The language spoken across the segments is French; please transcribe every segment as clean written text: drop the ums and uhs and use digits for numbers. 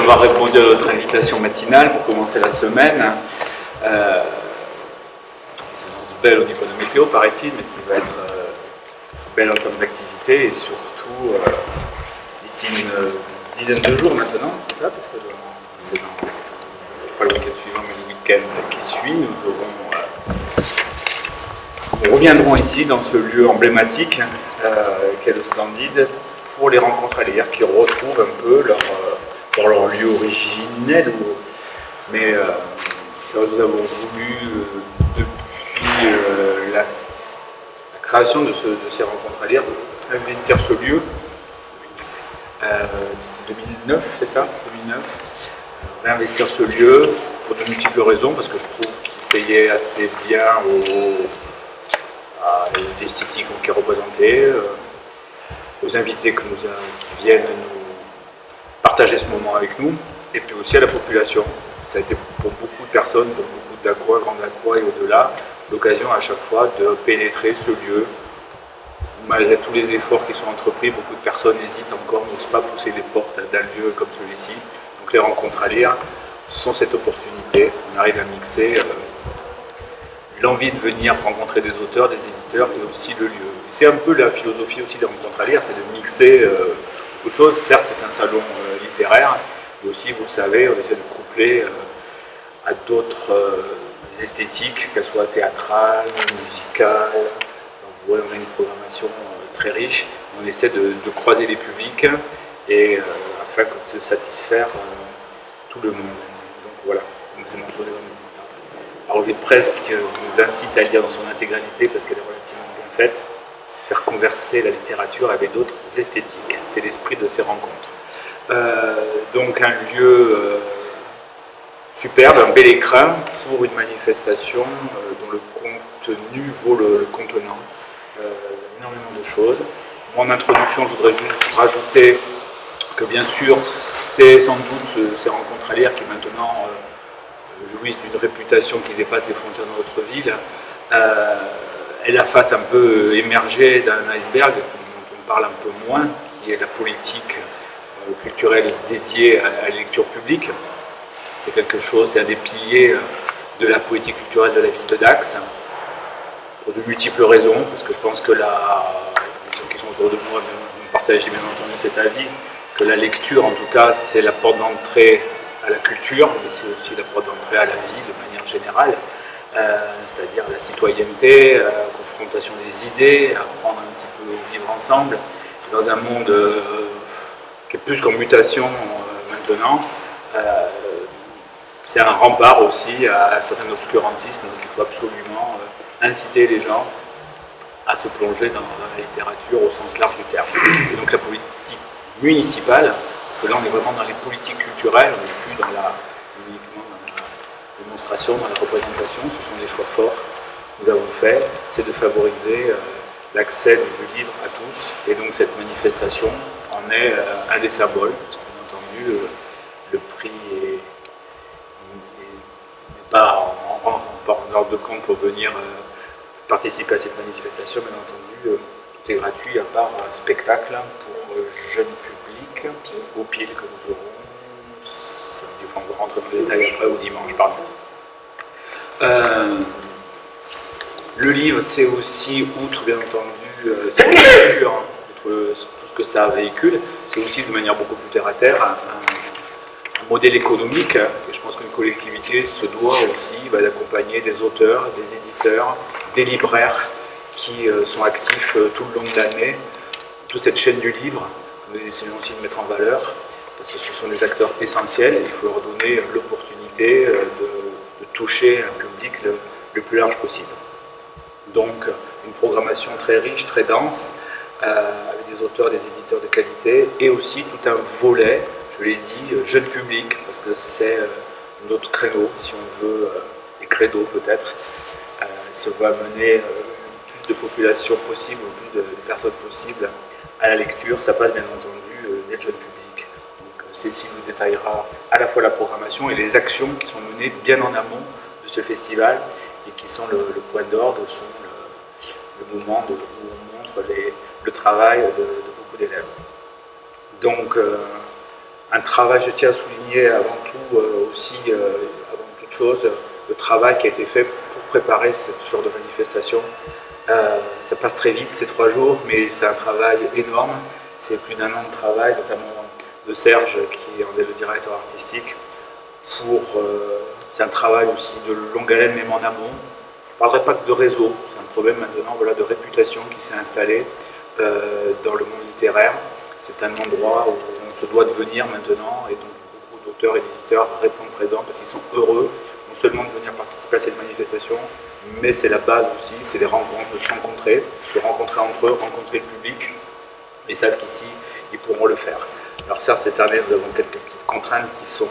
d'avoir répondu à notre invitation matinale pour commencer la semaine. Qui s'annonce belle au niveau de la météo, paraît-il, mais qui va être belle en termes d'activité et surtout d'ici une dizaine de jours maintenant, c'est ça, parce que c'est pas le week-end suivant, mais le week-end qui suit, nous reviendrons ici dans ce lieu emblématique qu'est le Splendide pour les rencontres à lire qui retrouvent un peu leur lieu originel. Mais c'est vrai que nous avons voulu, depuis la création de ces rencontres à lire, investir ce lieu. 2009, c'est ça 2009. Réinvestir ce lieu pour de multiples raisons, parce que je trouve qu'il essayait assez bien à l'esthétique qui est représentée, aux invités qui viennent nous partager ce moment avec nous, et puis aussi à la population. Ça a été pour beaucoup de personnes, pour beaucoup d'Aqua, Grande Aqua et au-delà, l'occasion à chaque fois de pénétrer ce lieu. Malgré tous les efforts qui sont entrepris, beaucoup de personnes hésitent encore, n'osent pas pousser les portes d'un lieu comme celui-ci. Donc les rencontres à lire sont cette opportunité. On arrive à mixer l'envie de venir rencontrer des auteurs, des éditeurs et aussi le lieu. Et c'est un peu la philosophie aussi des rencontres à lire, c'est de mixer beaucoup de choses. Certes, c'est un salon littéraire, mais aussi, vous le savez, on essaie de coupler à d'autres esthétiques, qu'elles soient théâtrales, musicales. Donc, on a une programmation très riche. On essaie de croiser les publics et afin de satisfaire tout le monde. Donc voilà, donc, c'est la revue de presse qui nous incite à lire dans son intégralité parce qu'elle est relativement bien faite, faire converser la littérature avec d'autres esthétiques. C'est l'esprit de ces rencontres. Donc un lieu superbe, un bel écrin pour une manifestation dont le contenu vaut le contenant. Énormément de choses. En introduction, je voudrais juste rajouter que bien sûr, c'est sans doute ces rencontres à lire qui maintenant jouissent d'une réputation qui dépasse les frontières de notre ville. Elle a face un peu émergée d'un iceberg dont on parle un peu moins, qui est la politique culturelle dédiée à la lecture publique. C'est quelque chose, c'est un des piliers de la politique culturelle de la ville de Dax, pour de multiples raisons, parce que je pense que les gens qui sont autour de moi partagent bien entendu cet avis, que la lecture en tout cas c'est la porte d'entrée à la culture, mais c'est aussi la porte d'entrée à la vie de manière générale, c'est-à-dire la citoyenneté, la confrontation des idées, apprendre un petit peu au vivre ensemble, dans un monde qui est plus qu'en mutation maintenant. C'est un rempart aussi à un certain obscurantisme, donc il faut absolument inciter les gens à se plonger dans la littérature au sens large du terme. Et donc la politique municipale, parce que là on est vraiment dans les politiques culturelles, on n'est plus uniquement dans la démonstration, dans la représentation, ce sont des choix forts que nous avons faits, c'est de favoriser l'accès du livre à tous, et donc cette manifestation en est un des symboles, parce que bien entendu le prix n'est pas en ordre de compte pour venir participer à cette manifestation, bien entendu, tout est gratuit à part un spectacle pour jeunes publics, au pile que nous aurons, on va rentrer dans les détails après, au dimanche, pardon. Le livre, c'est aussi, outre bien entendu cette lecture, outre tout ce que ça véhicule, c'est aussi de manière beaucoup plus terre à terre un modèle économique, et je pense qu'une collectivité se doit aussi d'accompagner des auteurs, des éditeurs, des libraires qui sont actifs tout le long de l'année, toute cette chaîne du livre, nous essayons aussi de mettre en valeur, parce que ce sont des acteurs essentiels, et il faut leur donner l'opportunité de toucher un public le plus large possible. Donc une programmation très riche, très dense, avec des auteurs, des éditeurs de qualité, et aussi tout un volet, je l'ai dit, jeune public, parce que c'est notre créneau, si on veut, les credos peut-être, si on veut amener plus de population possible, plus de personnes possibles à la lecture, ça passe bien entendu d'être jeune public. Donc Cécile nous détaillera à la fois la programmation et les actions qui sont menées bien en amont de ce festival et qui sont le point d'ordre, sont le moment où on montre le travail de beaucoup d'élèves. Donc un travail, je tiens à souligner avant tout aussi, avant toute chose, le travail qui a été fait pour préparer ce genre de manifestation. Ça passe très vite ces 3 jours, mais c'est un travail énorme. C'est plus d'1 an de travail, notamment de Serge, qui en est le directeur artistique. C'est un travail aussi de longue haleine, même en amont. Je ne parlerai pas que de réseau, c'est un problème maintenant de réputation qui s'est installé dans le monde littéraire. C'est un endroit où on se doit de venir maintenant, et donc beaucoup d'auteurs et d'éditeurs répondent présents parce qu'ils sont heureux, non seulement de venir participer à cette manifestation, mais c'est la base aussi, c'est des rencontres, de se rencontrer entre eux, rencontrer le public. Ils savent qu'ici, ils pourront le faire. Alors certes, cette année, nous avons quelques petites contraintes qui sont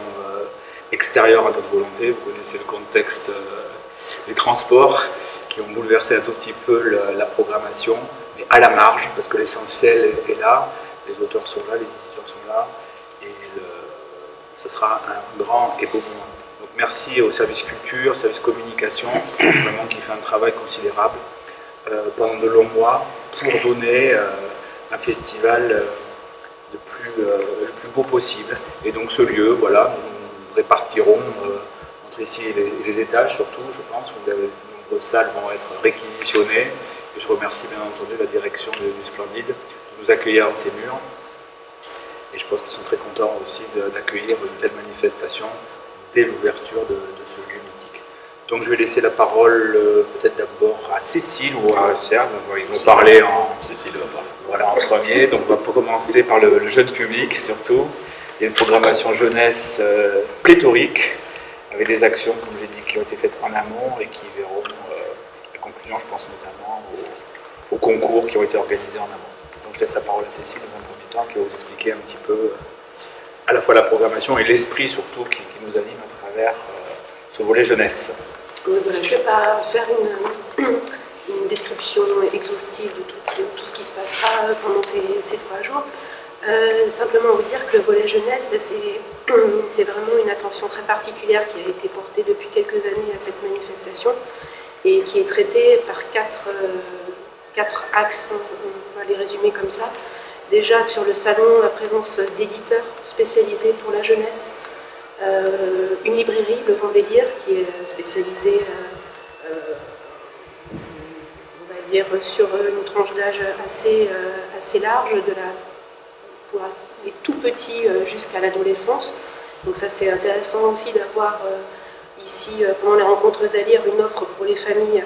extérieures à notre volonté. Vous connaissez le contexte des transports qui ont bouleversé un tout petit peu la programmation, mais à la marge, parce que l'essentiel est là, les auteurs sont là, les éditeurs sont là, et ce sera un grand et beau moment. Donc merci au service culture, service communication, vraiment qui fait un travail considérable pendant de longs mois pour donner un festival le plus beau possible. Et donc ce lieu, voilà, nous répartirons entre ici et les étages surtout, je pense, où de nombreuses salles vont être réquisitionnées. Et je remercie bien entendu la direction du Splendide de nous accueillir dans ces murs. Et je pense qu'ils sont très contents aussi d'accueillir une telle manifestation dès l'ouverture de ce lieu mythique. Donc je vais laisser la parole peut-être d'abord à Cécile ou à Serge. Ils vont parler Cécile va parler. Voilà, en premier. Donc on va commencer par le jeune public surtout. Il y a une programmation jeunesse pléthorique avec des actions, comme j'ai dit, qui ont été faites en amont et qui verront la conclusion, je pense notamment aux concours qui ont été organisés en amont. Donc je laisse la parole à Cécile dans un premier temps qui va vous expliquer un petit peu à la fois la programmation et l'esprit surtout qui nous anime à travers ce volet jeunesse. Oui, voilà, je ne vais pas faire une description exhaustive de tout ce qui se passera pendant ces 3 jours. Simplement vous dire que le volet jeunesse, c'est vraiment une attention très particulière qui a été portée depuis quelques années à cette manifestation et qui est traitée par 4 axes, on va les résumer comme ça. Déjà sur le salon, la présence d'éditeurs spécialisés pour la jeunesse, une librairie, le Vent des Lyres, qui est spécialisée on va dire sur une tranche d'âge assez large, pour les tout petits jusqu'à l'adolescence. Donc ça c'est intéressant aussi d'avoir ici, pendant les rencontres à lire, une offre pour les familles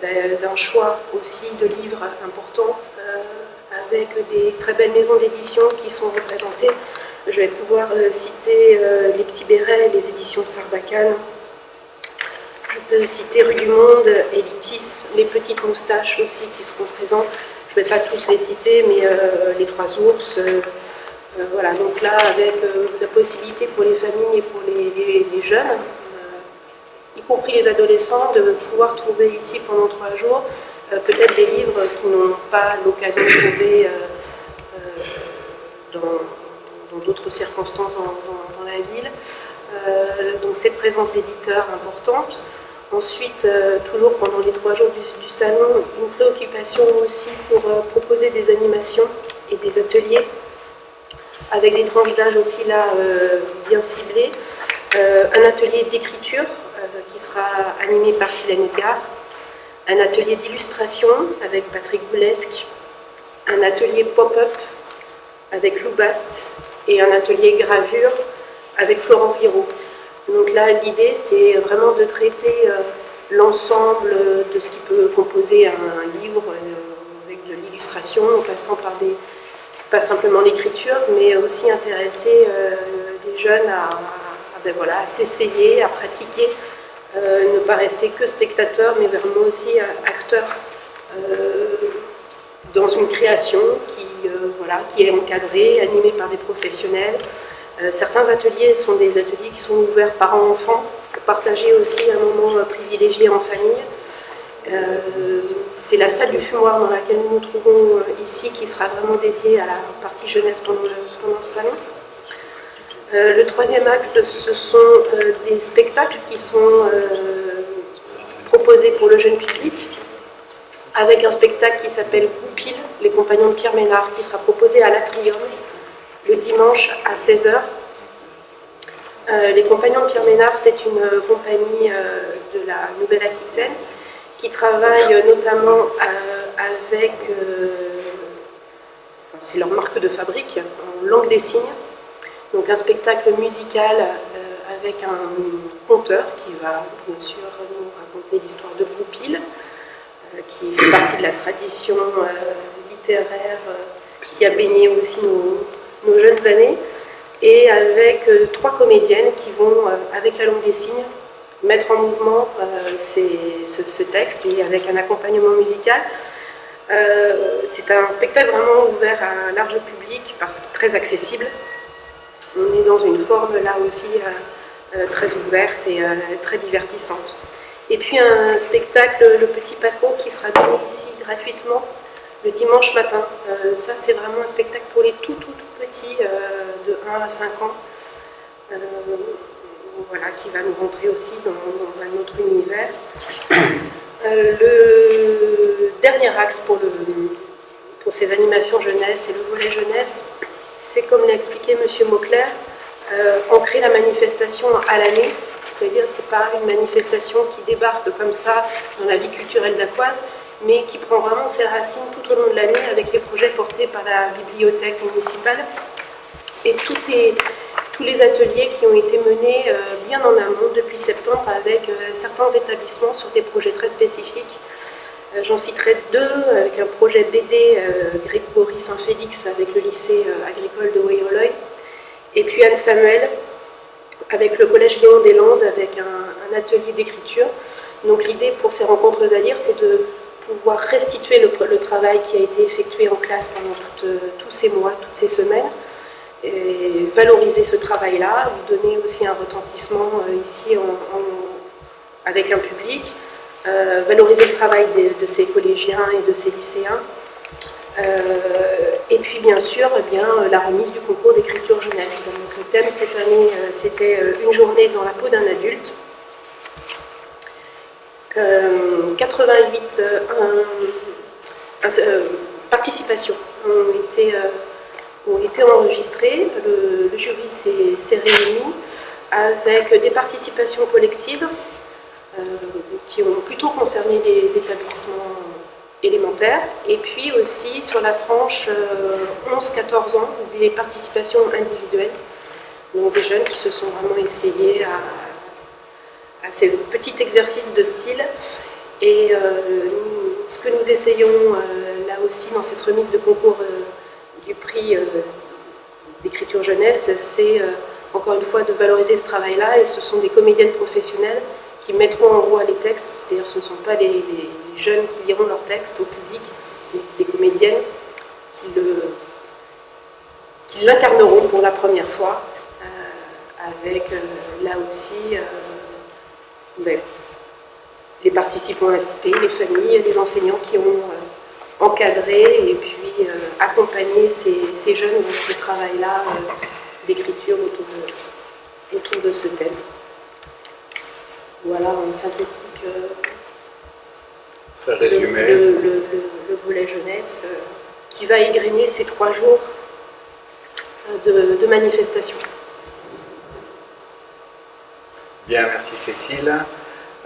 d'un choix aussi de livres importants, avec des très belles maisons d'édition qui sont représentées. Je vais pouvoir citer les Petits Bérets, les éditions Sarbacane. Je peux citer Rue du Monde, Elitis, les Petites Moustaches aussi qui seront présents. Je ne vais pas tous les citer, mais les Trois Ours. Voilà, donc là, avec la possibilité pour les familles et pour les jeunes, y compris les adolescents, de pouvoir trouver ici pendant 3 jours peut-être des livres qui n'ont pas l'occasion de trouver dans d'autres circonstances dans la ville. Donc cette présence d'éditeurs importante. Ensuite, toujours pendant les 3 jours du salon, une préoccupation aussi pour proposer des animations et des ateliers avec des tranches d'âge aussi là bien ciblées. Un atelier d'écriture qui sera animé par Silène Edgar, un atelier d'illustration avec Patrick Boulesque, un atelier pop-up avec Lou Bast et un atelier gravure avec Florence Guiraud. Donc là, l'idée, c'est vraiment de traiter l'ensemble de ce qui peut composer un livre avec de l'illustration, en passant par pas simplement l'écriture, mais aussi intéresser les jeunes à s'essayer, à pratiquer, ne pas rester que spectateurs, mais vraiment aussi acteurs dans une création qui est encadrée, animée par des professionnels. Certains ateliers sont des ateliers qui sont ouverts parents-enfants pour partager aussi un moment privilégié en famille. C'est la salle du fumoir dans laquelle nous nous trouvons ici qui sera vraiment dédiée à la partie jeunesse pendant le salon. Le 3e axe, ce sont des spectacles qui sont proposés pour le jeune public, avec un spectacle qui s'appelle Goupil, les compagnons de Pierre Ménard, qui sera proposé à l'Atrium le dimanche à 16h, Les Compagnons de Pierre Ménard, c'est une compagnie de la Nouvelle-Aquitaine qui travaille notamment avec, c'est leur marque de fabrique, en langue des signes. Donc un spectacle musical avec un conteur qui va bien sûr nous raconter l'histoire de Goupil, qui fait partie de la tradition littéraire qui a baigné aussi nos jeunes années, et avec 3 comédiennes qui vont, avec la langue des signes, mettre en mouvement ce texte et avec un accompagnement musical. C'est un spectacle vraiment ouvert à un large public parce qu'il est très accessible. On est dans une forme là aussi très ouverte et très divertissante. Et puis un spectacle, Le Petit Paco, qui sera donné ici gratuitement le dimanche matin. Ça, c'est vraiment un spectacle pour les tout petits, de 1 à 5 ans, voilà, qui va nous rentrer aussi dans un autre univers. Le dernier axe pour ces animations jeunesse et le volet jeunesse, c'est comme l'a expliqué M. Mauclair, ancrer la manifestation à l'année. C'est-à-dire que ce n'est pas une manifestation qui débarque comme ça dans la vie culturelle d'Acquoise, mais qui prend vraiment ses racines tout au long de l'année avec les projets portés par la bibliothèque municipale et tous les ateliers qui ont été menés bien en amont depuis septembre avec certains établissements sur des projets très spécifiques. J'en citerai 2, avec un projet BD Grégory Saint-Félix avec le lycée agricole de Wayoloy, et puis Anne Samuel avec le collège Léon des Landes, avec un atelier d'écriture. Donc l'idée pour ces rencontres à lire, c'est de pouvoir restituer le travail qui a été effectué en classe pendant tous ces mois, toutes ces semaines, et valoriser ce travail-là, lui donner aussi un retentissement ici avec un public, valoriser le travail de ces collégiens et de ces lycéens, et puis bien sûr la remise du concours d'écriture jeunesse. Donc, le thème cette année, c'était une journée dans la peau d'un adulte. 88 participations ont été enregistrées. Le jury s'est réuni avec des participations collectives qui ont plutôt concerné les établissements élémentaires, et puis aussi sur la tranche 11-14 ans, des participations individuelles, donc des jeunes qui se sont vraiment essayés à ces petits exercices de style. Et ce que nous essayons là aussi dans cette remise de concours du prix d'écriture jeunesse, c'est encore une fois de valoriser ce travail-là, et ce sont des comédiennes professionnelles qui mettront en voix les textes, c'est-à-dire ce ne sont pas les jeunes qui liront leurs textes au public, des comédiennes qui l'incarneront pour la première fois, avec là aussi les participants invités, les familles, les enseignants qui ont encadré et puis accompagné ces jeunes dans ce travail-là d'écriture autour de ce thème. Voilà en synthétique le volet jeunesse qui va égrener ces 3 jours de manifestation. Bien, merci Cécile.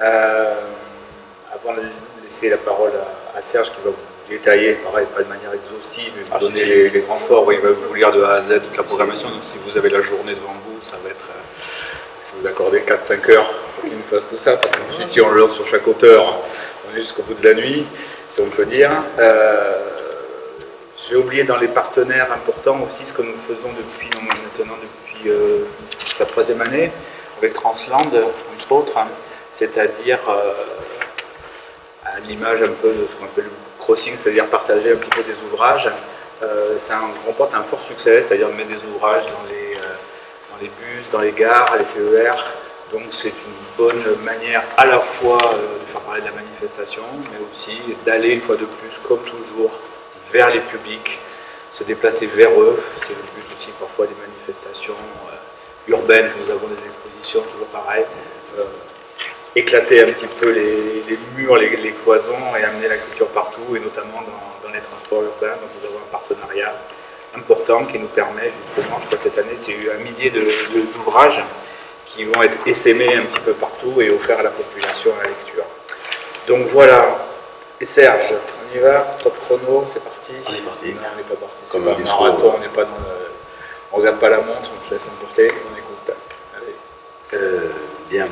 Avant de laisser la parole à Serge qui va vous détailler, pareil, pas de manière exhaustive, mais vous donner les grands forts, il va vous lire de A à Z toute la programmation, donc si vous avez la journée devant vous, ça va être, si vous accordez 4-5 heures pour qu'il nous fasse tout ça, parce que si on le lance sur chaque auteur, on est jusqu'au bout de la nuit, si on peut dire. J'ai oublié dans les partenaires importants aussi ce que nous faisons depuis sa 3e année, avec Transland, entre autres, c'est-à-dire à l'image un peu de ce qu'on appelle le crossing, c'est-à-dire partager un petit peu des ouvrages. Ça remporte un fort succès, c'est-à-dire mettre des ouvrages dans les bus, dans les gares, les TER. Donc c'est une bonne manière à la fois de faire parler de la manifestation, mais aussi d'aller une fois de plus, comme toujours, vers les publics, se déplacer vers eux. C'est le but aussi parfois des manifestations urbaines. Nous avons des expositions, toujours pareil. Éclater un petit peu les murs, les cloisons et amener la culture partout, et notamment dans les transports urbains. Donc nous avons un partenariat important qui nous permet justement, je crois cette année, c'est eu 1 millier d'ouvrages qui vont être essaimés un petit peu partout et offerts à la population à la lecture. Donc voilà. Et Serge, on y va? Top chrono, c'est parti? On est parti. Non, on n'est pas parti. Comme c'est un marathon, on n'est pas dans le... On regarde pas la montre, on se laisse emporter, on écoute. Allez. Bien.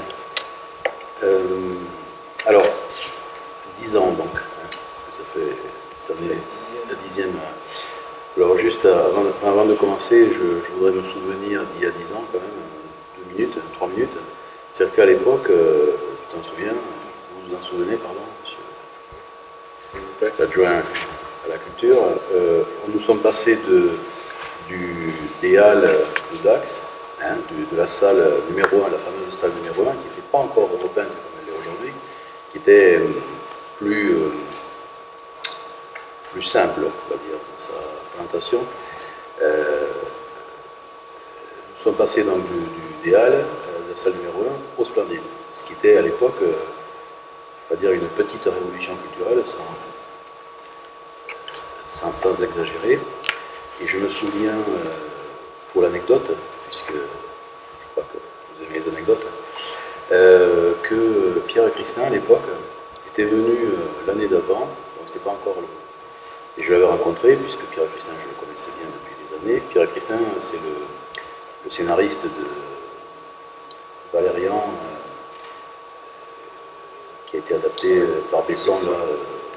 Alors, 10 ans donc, hein, parce que ça fait cette année la dixième. Alors juste avant de commencer, je voudrais me souvenir d'il y a 10 ans quand même, 2 minutes, 3 minutes. C'est-à-dire qu'à l'époque, tu t'en souviens, vous vous en souvenez, pardon, monsieur l'adjoint à la culture, nous sommes passés des halles de Dax, hein, de la salle numéro 1, la fameuse salle numéro 1, qui n'était pas encore repeinte comme elle est aujourd'hui, qui était plus simple, on va dire, dans sa présentation. Nous sommes passés donc des halles, de la salle numéro 1, au Splendide, ce qui était à l'époque, on va dire, une petite révolution culturelle, sans exagérer. Et je me souviens, pour l'anecdote, puisque je crois que vous aimez les anecdotes, que Pierre Christin, à l'époque, était venu l'année d'avant, donc c'était pas encore et je l'avais rencontré, puisque Pierre Christin, je le connaissais bien depuis des années. Pierre Christin, c'est le scénariste de Valérian, qui a été adapté par Besson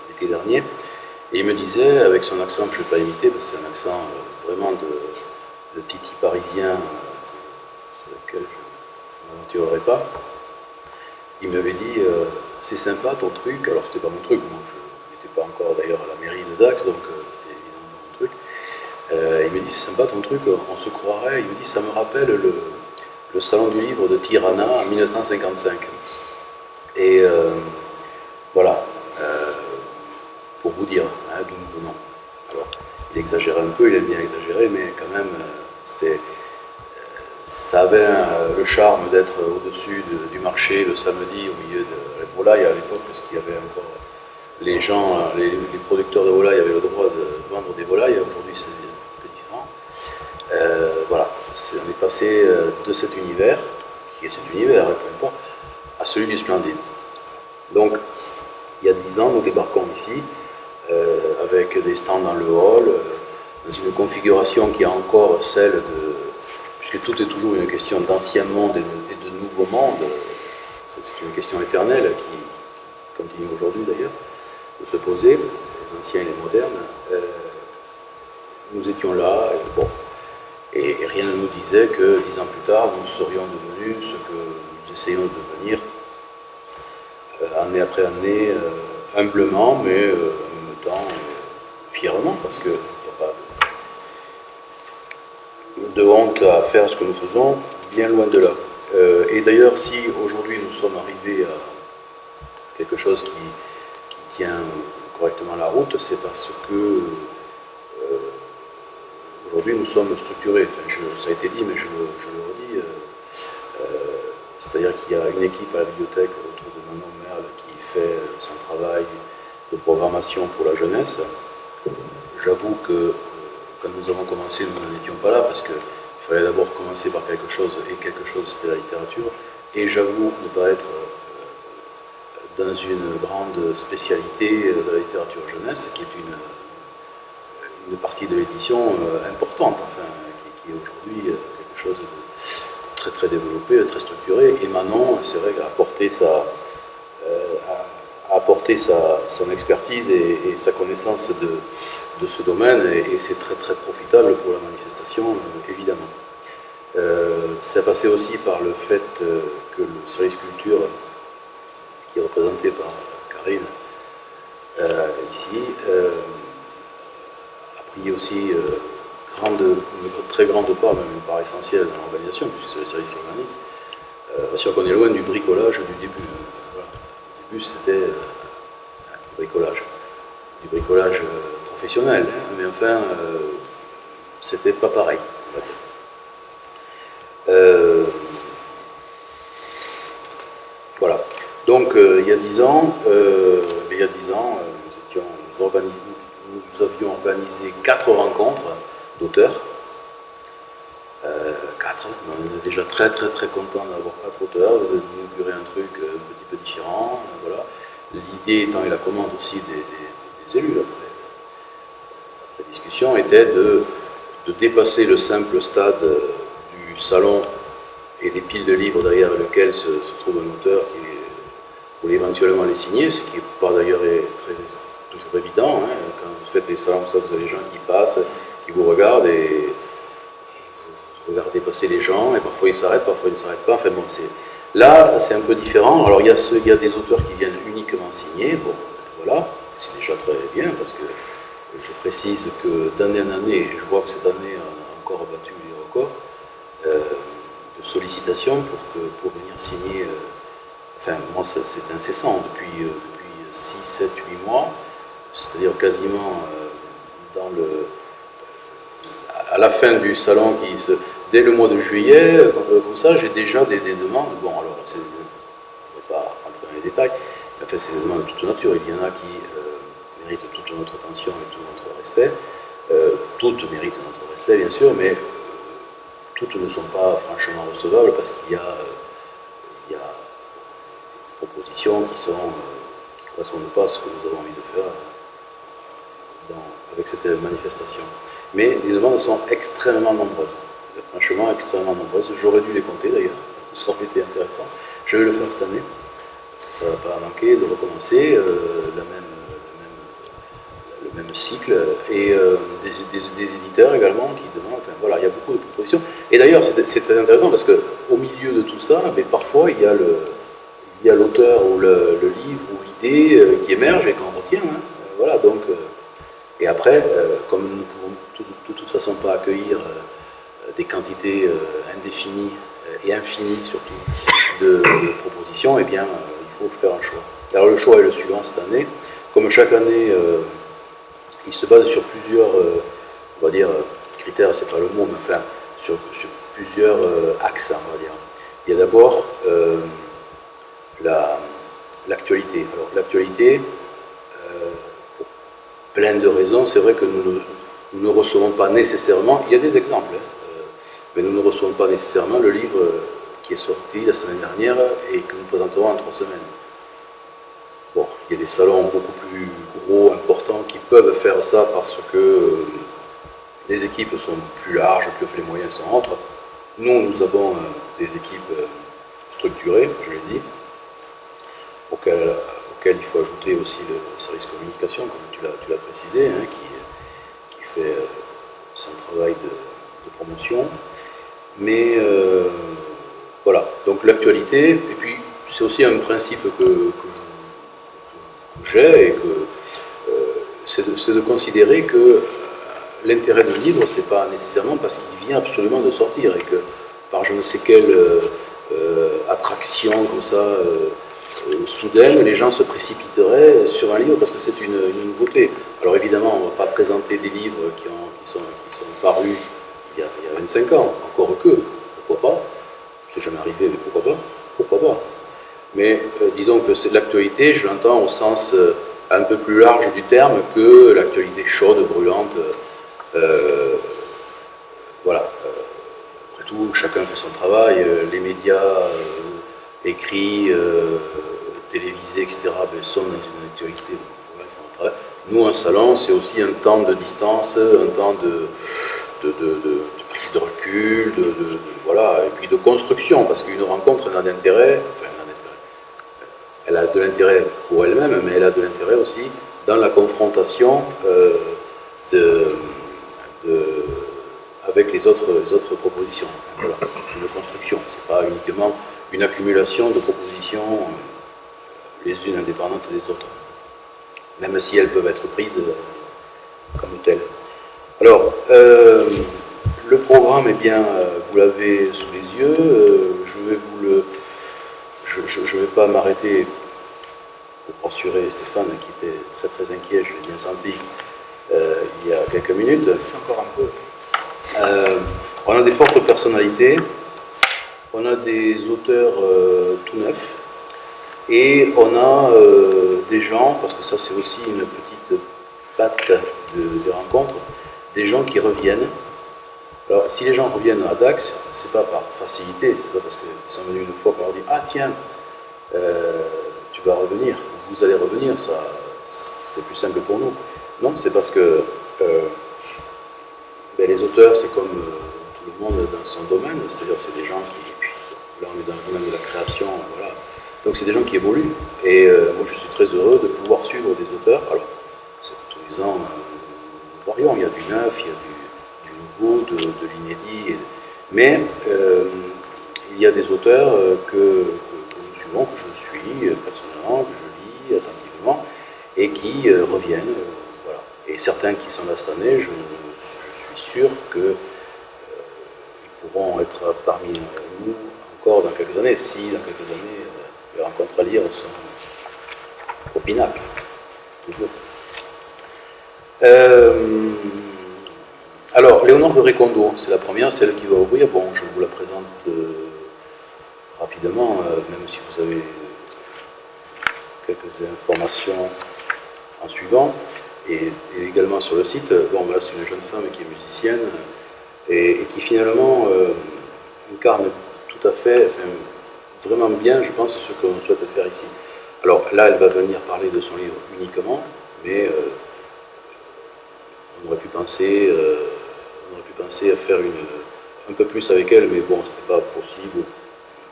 l'été dernier. Et il me disait, avec son accent que je ne vais pas imiter, parce que c'est un accent vraiment de titi parisien, sur lequel je ne m'aventurerai pas, il m'avait dit, c'est sympa ton truc, alors c'était pas mon truc, moi je n'étais pas encore d'ailleurs à la mairie de Dax, donc c'était évidemment mon truc. Il me dit, c'est sympa ton truc, on se croirait, il me dit, ça me rappelle le salon du livre de Tirana en 1955. Et voilà. Pour vous dire d'où nous venons. Alors, il exagérait un peu, il aime bien exagérer, mais quand même, ça avait le charme d'être au-dessus du marché le samedi, au milieu de la volaille à l'époque, parce qu'il y avait encore les gens, les producteurs de volailles avaient le droit de vendre des volailles, aujourd'hui c'est un peu différent. Voilà, on est passé de cet univers, qui est cet univers, peu importe, à celui du Splendide. Donc, il y a 10 ans, nous débarquons ici, avec des stands dans le hall, dans une configuration qui est encore celle de... Puisque tout est toujours une question d'ancien monde et de nouveau monde, c'est une question éternelle qui continue aujourd'hui d'ailleurs, de se poser, les anciens et les modernes. Nous étions là, et rien ne nous disait que 10 ans plus tard, nous serions devenus ce que nous essayons de devenir, année après année, humblement, mais fièrement, parce qu'il n'y a pas de honte à faire ce que nous faisons, bien loin de là. Et d'ailleurs, si aujourd'hui nous sommes arrivés à quelque chose qui tient correctement la route, c'est parce que aujourd'hui nous sommes structurés. Enfin, ça a été dit, mais je le redis. C'est-à-dire qu'il y a une équipe à la bibliothèque autour de Manon Merle qui fait son travail de programmation pour la jeunesse. J'avoue que quand nous avons commencé, nous n'étions pas là parce qu'il fallait d'abord commencer par quelque chose, et quelque chose c'était la littérature. Et j'avoue ne pas être dans une grande spécialité de la littérature jeunesse, qui est une partie de l'édition importante, enfin, qui est aujourd'hui quelque chose de très très développé, très structuré. Et Manon, c'est vrai, a apporté son expertise et sa connaissance de ce domaine, et c'est très très profitable pour la manifestation, évidemment. Ça passait aussi par le fait que le service culture, qui est représenté par Karine ici, a pris aussi une très grande part, même une part essentielle dans l'organisation, puisque c'est le service qui organise. Parce qu'on est loin du bricolage du début. Voilà. Au début, c'était du bricolage professionnel, hein, mais enfin, c'était pas pareil, on va dire. Voilà. Donc, il y a 10 ans, nous avions organisé 4 rencontres d'auteurs. 4. On est déjà très content d'avoir 4 auteurs, d'inaugurer un truc un petit peu différent. Voilà. L'idée étant, et la commande aussi des élus, après la discussion, était de dépasser le simple stade du salon et des piles de livres derrière lequel se trouve un auteur qui voulait éventuellement les signer, ce qui n'est pas d'ailleurs toujours évident. Hein. Quand vous faites les salons, ça, vous avez des gens qui passent, qui vous regardent et vous regardez passer les gens, et parfois ils s'arrêtent, parfois ils ne s'arrêtent pas. Enfin bon, là, c'est un peu différent. Alors il y a des auteurs qui viennent uniquement signer, bon, voilà, c'est déjà très bien, parce que je précise que d'année en année, et je vois que cette année on a encore battu les records de sollicitations pour venir signer. Enfin, moi, c'est incessant depuis 6, 7, 8 mois, c'est-à-dire quasiment à la fin du salon, dès le mois de juillet, comme ça, j'ai déjà des demandes. Bon, alors, on ne va pas rentrer dans les détails, mais enfin, c'est des demandes de toute nature. Il y en a qui méritent toute notre attention et tout notre respect. Toutes méritent notre respect, bien sûr, mais toutes ne sont pas franchement recevables parce qu'il y a propositions qui ne correspondent pas à ce que nous avons envie de faire avec cette manifestation. Mais les demandes sont extrêmement nombreuses, franchement extrêmement nombreuses. J'aurais dû les compter d'ailleurs, ça aurait été intéressant. Je vais le faire cette année, parce que ça ne va pas manquer de recommencer le même cycle, et des éditeurs également qui demandent, enfin voilà, il y a beaucoup de propositions. Et d'ailleurs, c'est très intéressant parce qu'au milieu de tout ça, mais parfois il y a l'auteur ou le livre ou l'idée qui émerge et qu'on retient. Hein. Voilà, donc, et après, comme nous ne pouvons de toute façon pas accueillir des quantités indéfinies et infinies surtout de propositions, eh bien, il faut faire un choix. Alors le choix est le suivant cette année. Comme chaque année, il se base sur plusieurs, on va dire, critères, c'est pas le mot, mais enfin, sur plusieurs axes, on va dire. Il y a d'abord l'actualité. Alors l'actualité, pour plein de raisons, c'est vrai que nous ne recevons pas nécessairement, il y a des exemples, mais nous ne recevons pas nécessairement le livre qui est sorti la semaine dernière et que nous présenterons en 3 semaines. Bon, il y a des salons beaucoup plus gros, importants, qui peuvent faire ça parce que les équipes sont plus larges, que les moyens sont autres. Nous avons des équipes structurées, je l'ai dit, auxquelles il faut ajouter aussi le service communication, comme tu l'as précisé, hein, qui fait son travail de promotion. Mais voilà, donc l'actualité, et puis c'est aussi un principe que j'ai, et que c'est de considérer que l'intérêt d'un livre, c'est pas nécessairement parce qu'il vient absolument de sortir, et que par je ne sais quelle attraction comme ça, soudaine, les gens se précipiteraient sur un livre parce que c'est une nouveauté. Alors évidemment, on ne va pas présenter des livres qui sont parus il y a 25 ans, encore que, pourquoi pas, c'est jamais arrivé, mais pourquoi pas. Mais disons que l'actualité, je l'entends au sens un peu plus large du terme que l'actualité chaude, brûlante. Voilà. Après tout, chacun fait son travail, les médias écrits, télévisés, etc., sont dans une actualité. Nous, un salon, c'est aussi un temps de distance, un temps de prise de recul, voilà, et puis de construction, parce qu'une rencontre n'a d'intérêt, elle a de l'intérêt pour elle-même, mais elle a de l'intérêt aussi dans la confrontation avec les autres propositions. Voilà, une construction, c'est pas uniquement une accumulation de propositions les unes indépendantes des autres, même si elles peuvent être prises comme telles. Alors, le programme, eh bien, vous l'avez sous les yeux. Je ne vais pas m'arrêter pour rassurer Stéphane, qui était très très inquiet, je l'ai bien senti il y a quelques minutes. C'est encore un peu. On a des fortes personnalités, on a des auteurs tout neufs, et on a des gens, parce que ça c'est aussi une petite patte de rencontre, des gens qui reviennent Alors, si les gens reviennent à Dax, c'est pas par facilité, c'est pas parce qu'ils sont venus une fois qu'on leur dit ah tiens, tu vas revenir, vous allez revenir, ça c'est plus simple pour nous. Non, c'est parce que les auteurs, c'est comme tout le monde dans son domaine, c'est-à-dire c'est des gens qui, là on est dans le domaine de la création, voilà. Donc c'est des gens qui évoluent. Et moi je suis très heureux de pouvoir suivre des auteurs. Alors, c'est tous les ans, nous varions, il y a du neuf, il y a du nouveau, de l'inédit. Mais il y a des auteurs que nous suivons, que je suis personnellement, que je lis attentivement, et qui reviennent. Voilà. Et certains qui sont là cette année, je suis sûr qu'ils pourront être parmi nous encore dans quelques années, si dans quelques années les rencontres à lire sont au pinacle, toujours. Alors, Léonore de Recondo, c'est la première, celle qui va ouvrir. Bon, je vous la présente rapidement, même si vous avez quelques informations en suivant, et également sur le site. Bon, là, c'est une jeune femme qui est musicienne et qui finalement incarne tout à fait, enfin, vraiment bien, je pense, ce qu'on souhaite faire ici. Alors là, elle va venir parler de son livre uniquement, mais on aurait pu penser à faire un peu plus avec elle, mais bon, ce n'était pas possible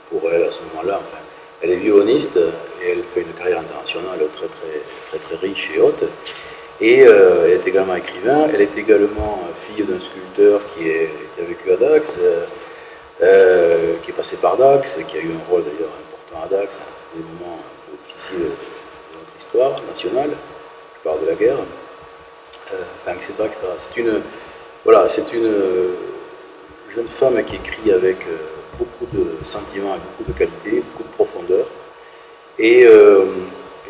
pour elle à ce moment-là. Enfin, elle est violoniste et elle fait une carrière internationale très très très très riche et haute. Et elle est également écrivain. Elle est également fille d'un sculpteur qui a vécu à Dax, qui est passé par Dax, et qui a eu un rôle d'ailleurs important à Dax, à des moments un peu difficiles de notre histoire nationale. Je parle de la guerre, etc., etc. C'est une jeune femme qui écrit avec beaucoup de sentiments et beaucoup de qualité, beaucoup de profondeur. Et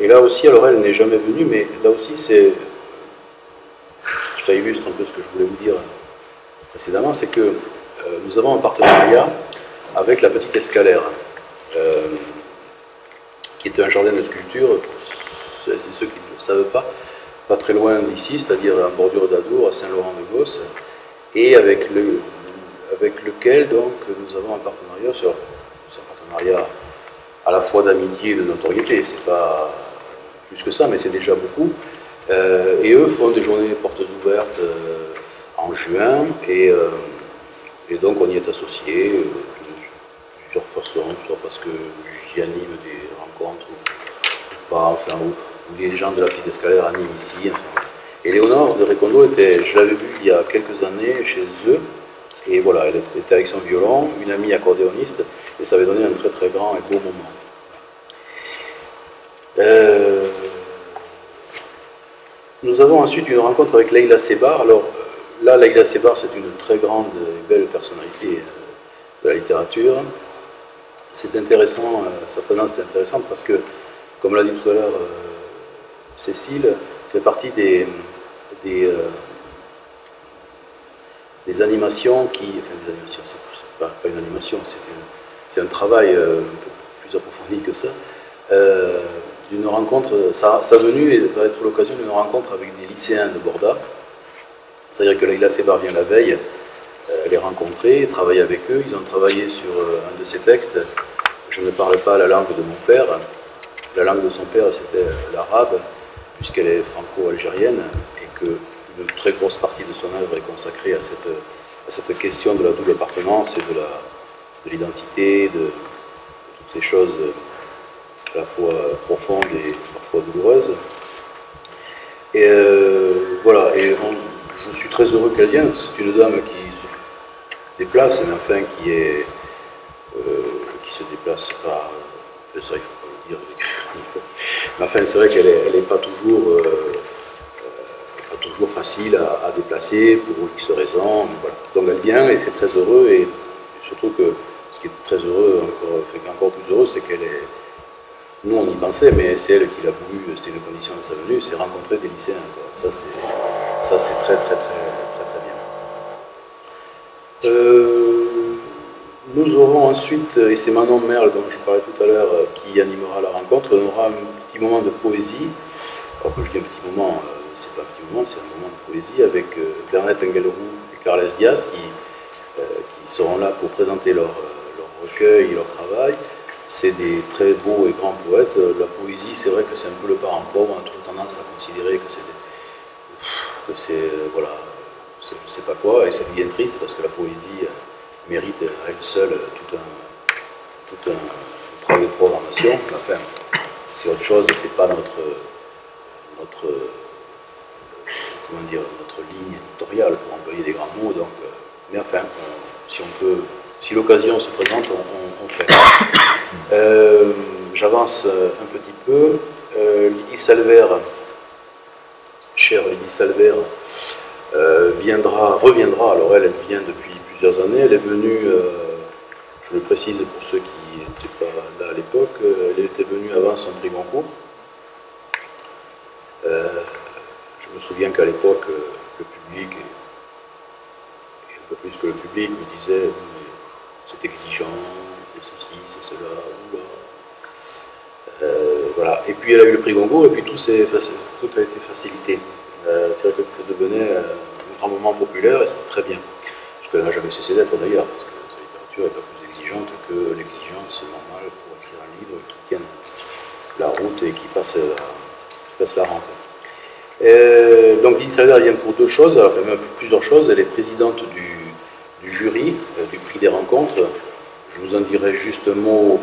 là aussi, alors elle n'est jamais venue, mais là aussi ça illustre un peu ce que je voulais vous dire précédemment, c'est que nous avons un partenariat avec la Petite Escalaire, qui est un jardin de sculpture, pour ceux qui ne le savent pas très loin d'ici, c'est-à-dire en bordure d'Adour, à Saint-Laurent-de-Gosse, et avec lequel donc nous avons un partenariat. C'est un partenariat à la fois d'amitié et de notoriété, c'est pas plus que ça, mais c'est déjà beaucoup. Et eux font des journées portes ouvertes en juin, et donc on y est associé de plusieurs façons, soit parce que j'y anime des rencontres ou pas, enfin, où les gens de la Petite Escalaire animent ici. Enfin. Et Léonore de Recondo, je l'avais vue il y a quelques années chez eux, et voilà, elle était avec son violon, une amie accordéoniste, et ça avait donné un très très grand et beau moment. Nous avons ensuite une rencontre avec Leïla Sebar. Alors là, Leïla Sebar, c'est une très grande et belle personnalité de la littérature. C'est intéressant, sa présence est intéressante parce que, comme l'a dit tout à l'heure Cécile, ça fait partie des animations c'est pas une animation, c'est un travail un peu plus approfondi que ça. D'une rencontre, sa venue va être l'occasion d'une rencontre avec des lycéens de Borda. C'est-à-dire que Leïla Sebar vient la veille, les rencontrer, travailler avec eux. Ils ont travaillé sur un de ses textes. Je ne parle pas la langue de mon père. La langue de son père, c'était l'arabe, puisqu'elle est franco-algérienne, et qu'une très grosse partie de son œuvre est consacrée à cette question de la double appartenance et de l'identité, de toutes ces choses à la fois profondes et parfois douloureuses. Et voilà, et je suis très heureux qu'elle vienne. C'est une dame qui se déplace, mais enfin qui se déplace pas. Ça, il ne faut pas le dire, mais enfin, c'est vrai qu'elle n'est pas toujours facile à déplacer pour X raisons. Voilà. Donc elle vient et c'est très heureux, et surtout que ce qui est très heureux, encore plus heureux, c'est qu'elle est. Nous on y pensait, mais c'est elle qui l'a voulu, c'était une condition de sa venue, c'est rencontrer des lycéens. Quoi. Ça c'est très très bien. Nous aurons ensuite, et c'est Manon Merle dont je parlais tout à l'heure, qui animera la rencontre. On aura un petit moment de poésie. Alors que je dis un petit moment, c'est pas un petit moment, c'est un moment de poésie avec Bernadette Engelroux et Carles Diaz qui seront là pour présenter leur recueil, leur travail. C'est des très beaux et grands poètes. La poésie, c'est vrai que c'est un peu le parent pauvre. On a toujours tendance à considérer que voilà, je ne sais pas quoi, et c'est bien triste parce que la poésie mérite à elle seule tout un travail de programmation. Enfin, c'est autre chose, c'est pas notre ligne éditoriale pour employer des grands mots. Donc, mais enfin, si l'occasion se présente, on fait. J'avance un petit peu. Lydie Salver, chère Lydie Salver, reviendra. Alors elle vient depuis plusieurs années. Elle est venue, je le précise pour ceux qui n'étaient pas là à l'époque, elle était venue avant son prix Goncourt. Je me souviens qu'à l'époque, le public, et un peu plus que le public, me disait c'est exigeant, c'est ceci, c'est cela, voilà. Et puis elle a eu le prix Goncourt, et puis tout a été facilité. C'est vrai que ça devenait un grand moment populaire, et c'était très bien. Parce qu'elle n'a jamais cessé d'être d'ailleurs, parce que sa littérature n'est pas plus exigeante que l'exigence normale pour écrire un livre qui tienne la route et qui passe la rampe. Donc Lydie Salver vient pour deux choses, enfin même plusieurs choses. Elle est présidente du jury du prix des rencontres. Je vous en dirai juste un mot,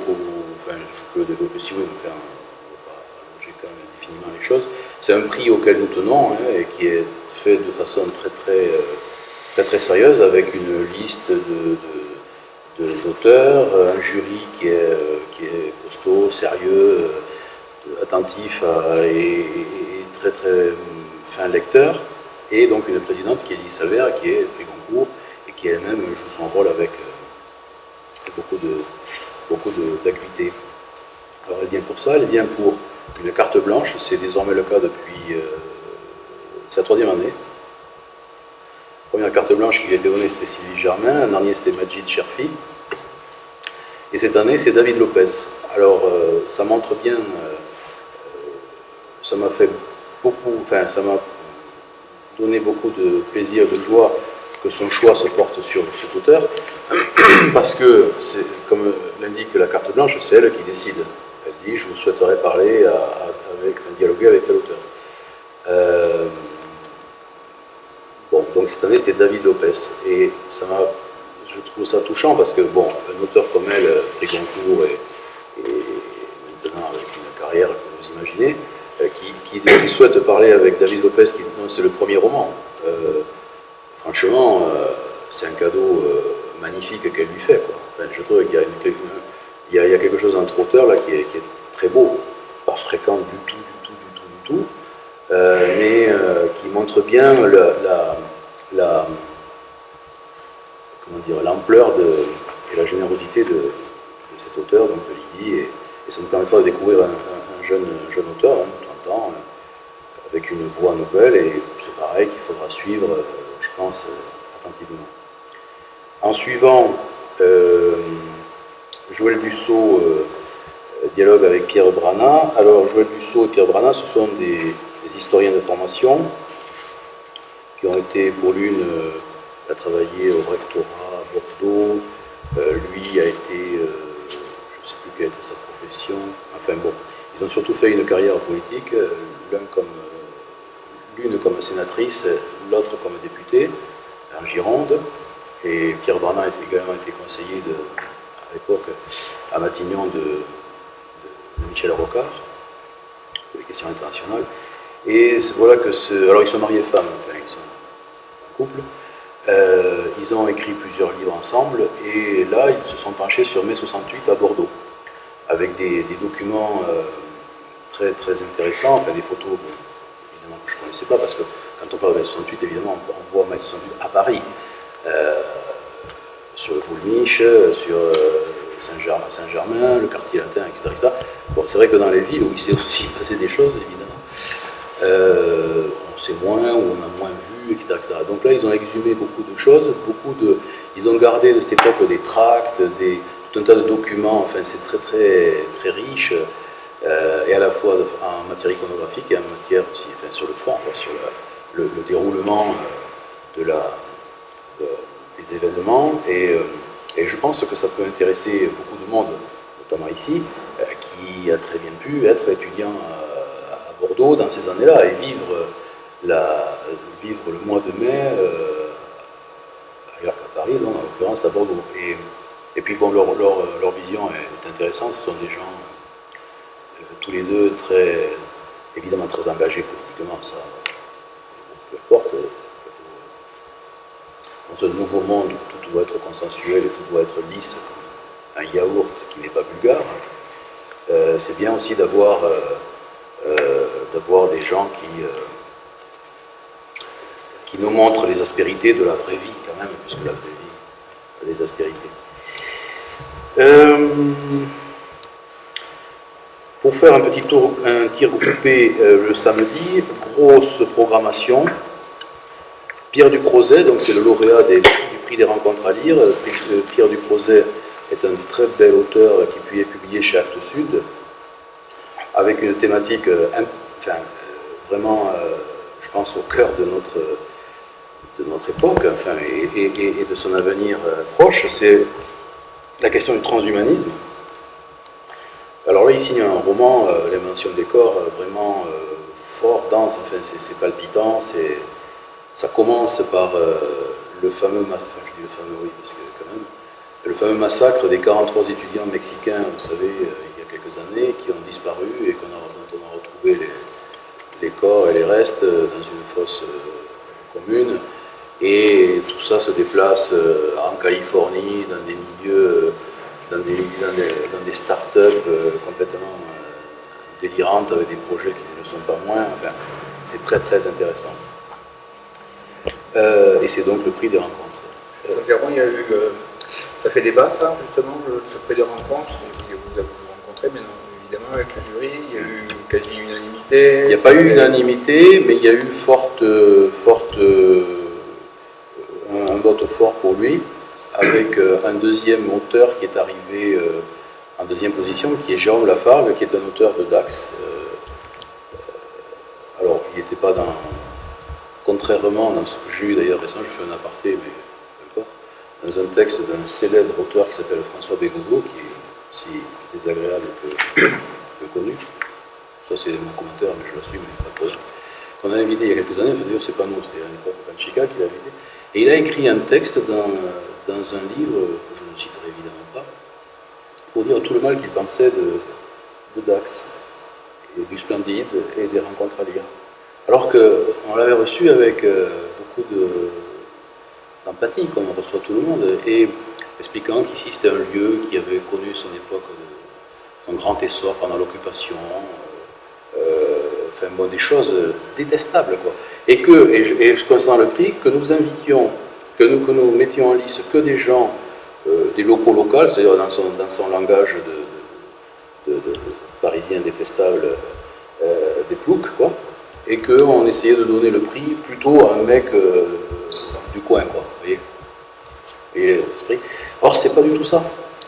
je peux développer si vous voulez, on va pas allonger quand même indéfiniment les choses. C'est un prix auquel nous tenons et qui est fait de façon très sérieuse, avec une liste d'auteurs, un jury qui est costaud, sérieux, attentif et très fin lecteur, et donc une présidente qui est Lydie Salver, qui est prix Goncourt et qui elle-même joue son rôle avec beaucoup d'acuité. Alors elle vient pour ça, elle vient pour une carte blanche, c'est désormais le cas depuis sa 3e année. La première carte blanche qui lui a été donnée, c'était Sylvie Germain, l'an dernier c'était Majid Cherfi, et cette année c'est David Lopez. Alors ça montre bien, ça m'a fait ça m'a donné beaucoup de plaisir, de joie que son choix se porte sur cet auteur, parce que, comme l'indique la carte blanche, c'est elle qui décide. Elle dit, je vous souhaiterais parler dialoguer avec tel auteur. Donc cette année, c'est David Lopez. Et je trouve ça touchant, parce que, un auteur comme elle, prix Goncourt, et maintenant avec une carrière que vous imaginez, qui souhaite parler avec David Lopez, c'est le premier roman. Franchement, c'est un cadeau magnifique qu'elle lui fait, quoi. Enfin, je trouve qu'il y a quelque chose entre auteurs là qui est très beau, pas fréquent du tout, mais qui montre bien l'ampleur et la générosité de cet auteur, donc de Lydie, et ça nous permettra de découvrir un jeune auteur, 30 ans, avec une voix nouvelle, et c'est pareil qu'il faudra suivre, je pense, attentivement. En suivant, Joël Dussault dialogue avec Pierre Brana. Alors Joël Dussault et Pierre Brana, ce sont des historiens de formation qui ont été, pour l'une, a travaillé au rectorat à Bordeaux, lui a été, je ne sais plus quelle était sa profession, enfin bon, ils ont surtout fait une carrière politique, l'une comme sénatrice, l'autre comme députée en Gironde, et Pierre Brana a également été conseiller à l'époque à Matignon de Michel Rocard pour les questions internationales. Et voilà alors ils sont mariés femmes, enfin ils sont un couple. Ils ont écrit plusieurs livres ensemble, et là ils se sont penchés sur mai 68 à Bordeaux, avec des documents très intéressants, enfin des photos évidemment que je ne connaissais pas, parce que quand on parle de mai 68, évidemment on voit mai 68 à Paris, sur le Boulmiche, sur Saint-Germain, le quartier latin, etc. Bon, c'est vrai que dans les villes où il s'est aussi passé des choses, évidemment, on sait moins, ou on a moins vu, etc. Donc là, ils ont exhumé beaucoup de choses, ils ont gardé de cette époque des tracts, tout un tas de documents, enfin c'est très riche, et à la fois en matière iconographique et en matière aussi, enfin, sur le fond, sur le déroulement les événements, et je pense que ça peut intéresser beaucoup de monde, notamment ici, qui a très bien pu être étudiant à Bordeaux dans ces années-là et vivre le mois de mai ailleurs qu'à Paris, donc, en l'occurrence à Bordeaux. Et puis bon, leur vision est intéressante. Ce sont des gens tous les deux évidemment très engagés politiquement, ça, peu importe. Dans ce nouveau monde où tout doit être consensuel et tout doit être lisse comme un yaourt qui n'est pas bulgare, c'est bien aussi d'avoir des gens qui nous montrent les aspérités de la vraie vie quand même, puisque la vraie vie a des aspérités. Pour faire un petit tir groupé le samedi, grosse programmation. Pierre Ducrozet, donc c'est le lauréat du prix des rencontres à lire. Pierre Ducrozet est un très bel auteur qui est publié chez Actes Sud, avec une thématique vraiment, je pense, au cœur de notre époque, et de son avenir proche, c'est la question du transhumanisme. Alors là, il signe un roman, L'invention des corps, vraiment fort, dense, c'est palpitant, ça commence par le fameux massacre des 43 étudiants mexicains, vous savez, il y a quelques années, qui ont disparu et dont on a retrouvé les corps et les restes dans une fosse commune. Et tout ça se déplace en Californie, dans des milieux, dans des start-up complètement délirantes, avec des projets qui ne le sont pas moins. Enfin, c'est très très intéressant. Et c'est donc le prix des rencontres. Il y a eu, ça fait débat, ça, justement, ce prix des rencontres. Vous avez rencontré, mais non, évidemment, avec le jury, il y a eu quasi unanimité. Il n'y a pas eu unanimité, mais il y a eu un vote fort pour lui, avec un deuxième auteur qui est arrivé en deuxième position, qui est Jérôme Lafargue, qui est un auteur de Dax. Alors, il n'était pas contrairement dans ce que j'ai eu d'ailleurs récemment, je fais un aparté, mais peu importe, dans un texte d'un célèbre auteur qui s'appelle François Bégodeau, qui est aussi désagréable que connu. Ça, c'est mon commentaire, mais je l'assume, mais pas de problème. Qu'on a invité il y a quelques années, d'ailleurs, c'est pas nous, c'était à l'époque Panchica qui l'a invité. Et il a écrit un texte dans un livre, que je ne citerai évidemment pas, pour dire tout le mal qu'il pensait de Dax, et du Splendide et des rencontres à lire. Alors qu'on l'avait reçu avec beaucoup d'empathie, comme on reçoit tout le monde, et expliquant qu'ici c'était un lieu qui avait connu son époque, son grand essor pendant l'occupation, des choses détestables, quoi. Et concernant le prix, que nous invitions, que nous mettions en lice que des gens, des locaux locaux, c'est-à-dire dans son langage de parisien détestable, des ploucs, quoi, et qu'on essayait de donner le prix plutôt à un mec du coin, quoi, vous voyez l'esprit. Or, c'est pas du tout ça.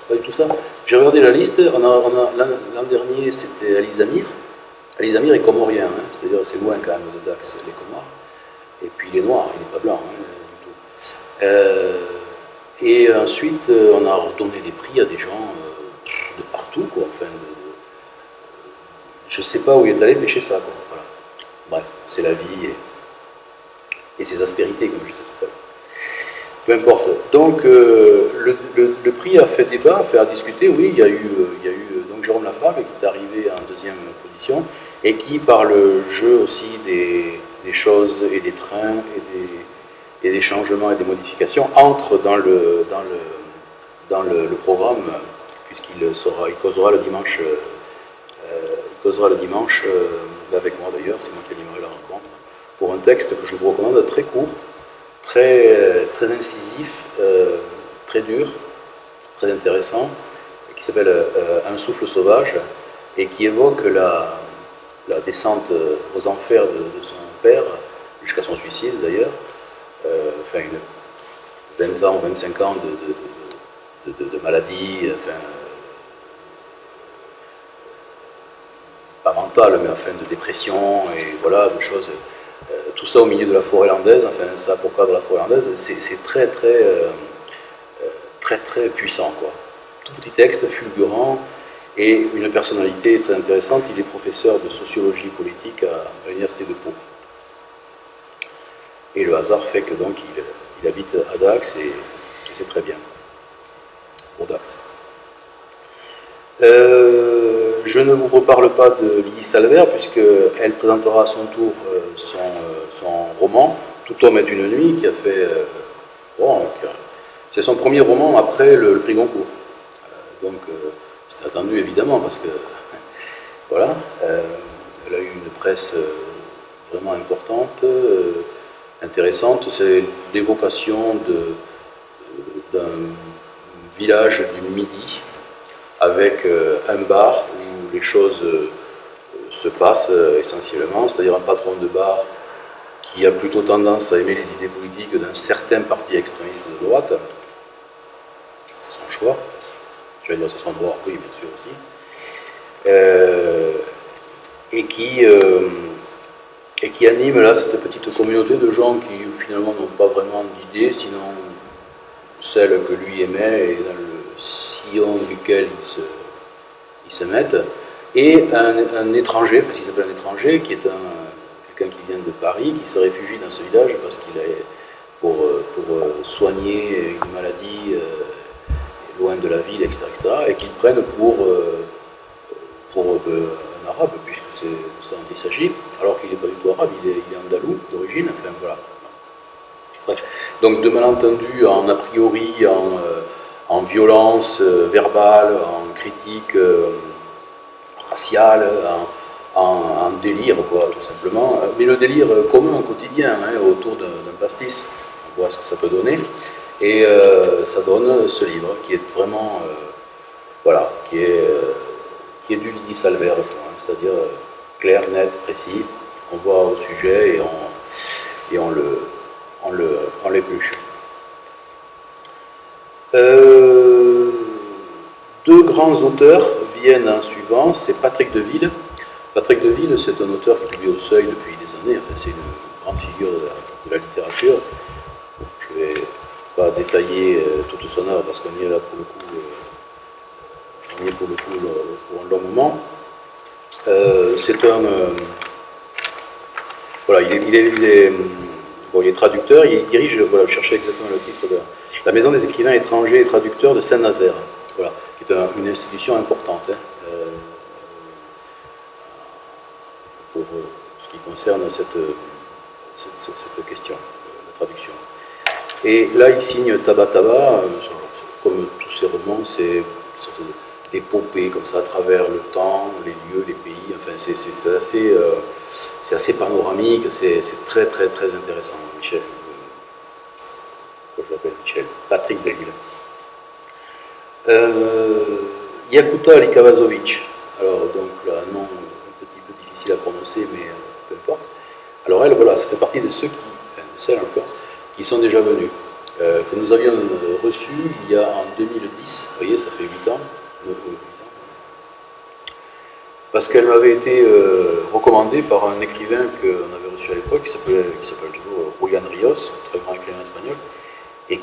Pas du tout ça. J'ai regardé la liste, l'an dernier, c'était Alice Amir. Alice Amir est comorien, hein, c'est-à-dire c'est loin quand même de Dax, les Comores. Et puis il est noir, il n'est pas blanc, du tout. Et ensuite, on a donné des prix à des gens de partout, quoi. Enfin, je ne sais pas où il est allé pêcher ça, quoi. Voilà. Bref, c'est la vie et ses aspérités, comme je disais tout à l'heure. Peu importe. Donc, le prix a fait débat, a fait discuter. Oui, il y a eu donc Jérôme Lafargue qui est arrivé en deuxième position et qui, par le jeu aussi des choses et des trains et des changements et des modifications, entre dans le programme, puisqu'il causera le dimanche. Avec moi d'ailleurs, c'est moi qui animerai la rencontre, pour un texte que je vous recommande, très court, très incisif, très dur, très intéressant, qui s'appelle Un souffle sauvage, et qui évoque la descente aux enfers de son père, jusqu'à son suicide d'ailleurs, 20 ans ou 25 ans de maladie, pas mentale, mais de dépression, et voilà, de choses tout ça au milieu de la forêt landaise, enfin ça pour cadre de la forêt landaise, c'est très très puissant, quoi. Tout petit texte, fulgurant, et une personnalité très intéressante. Il est professeur de sociologie politique à l'université de Pau. Et le hasard fait que donc il habite à Dax et c'est très bien pour Dax. Je ne vous reparle pas de Lily Salver puisqu'elle présentera à son tour son roman Tout homme est une nuit qui a fait c'est son premier roman après le prix Goncourt. Donc c'était attendu évidemment parce que voilà, elle a eu une presse vraiment importante, intéressante. C'est l'évocation d'un village du Midi avec un bar où les choses se passent essentiellement, c'est-à-dire un patron de bar qui a plutôt tendance à aimer les idées politiques d'un certain parti extrémiste de droite. C'est son choix. Je vais dire c'est son droit, oui, bien sûr aussi. Et qui anime là cette petite communauté de gens qui finalement n'ont pas vraiment d'idées, sinon celle que lui aimait et dans le sillon duquel ils se mettent, et un étranger, parce qu'il s'appelle un étranger, qui est quelqu'un qui vient de Paris, qui se réfugie dans ce village parce qu'il est pour soigner une maladie loin de la ville, etc., et qu'ils prennent pour un arabe, puisque c'est ça dont il s'agit, alors qu'il n'est pas du tout arabe, il est andalou d'origine, enfin voilà. Bref, donc de malentendus en a priori, en violence verbale, en critique raciale, en délire, quoi, tout simplement. Mais le délire commun au quotidien, autour d'un pastis, on voit ce que ça peut donner. Et ça donne ce livre qui est vraiment, voilà, qui est du Lily Salver, c'est-à-dire clair, net, précis. On voit au sujet et on l'épluche. Deux grands auteurs viennent en suivant, c'est Patrick Deville. Patrick Deville, c'est un auteur qui publie au Seuil depuis des années, enfin, c'est une grande figure de la littérature. Je ne vais pas détailler toute son œuvre parce qu'on y est là pour le coup, pour un long moment. C'est un... voilà, il est traducteur, il dirige, voilà, je cherchais exactement le titre de la Maison des écrivains étrangers et traducteurs de Saint-Nazaire, voilà, qui est une institution importante pour ce qui concerne cette question, la traduction. Et là, il signe Taba Taba, comme tous ses romans, c'est une sorte d'épopée comme ça à travers le temps, les lieux, les pays, enfin c'est assez panoramique, c'est très très très intéressant. Michel, je l'appelle Michel, Patrick Deville. Yakuta Likavazovic, alors donc là, un nom un petit peu difficile à prononcer, mais peu importe. Alors elle, voilà, ça fait partie de ceux qui, enfin de celles en l'occurrence, qui sont déjà venus, que nous avions reçus il y a en 2010, vous voyez, ça fait 8 ans, parce qu'elle m'avait été recommandée par un écrivain qu'on avait reçu à l'époque, qui s'appelle toujours Julian Rios, très grand écrivain espagnol, et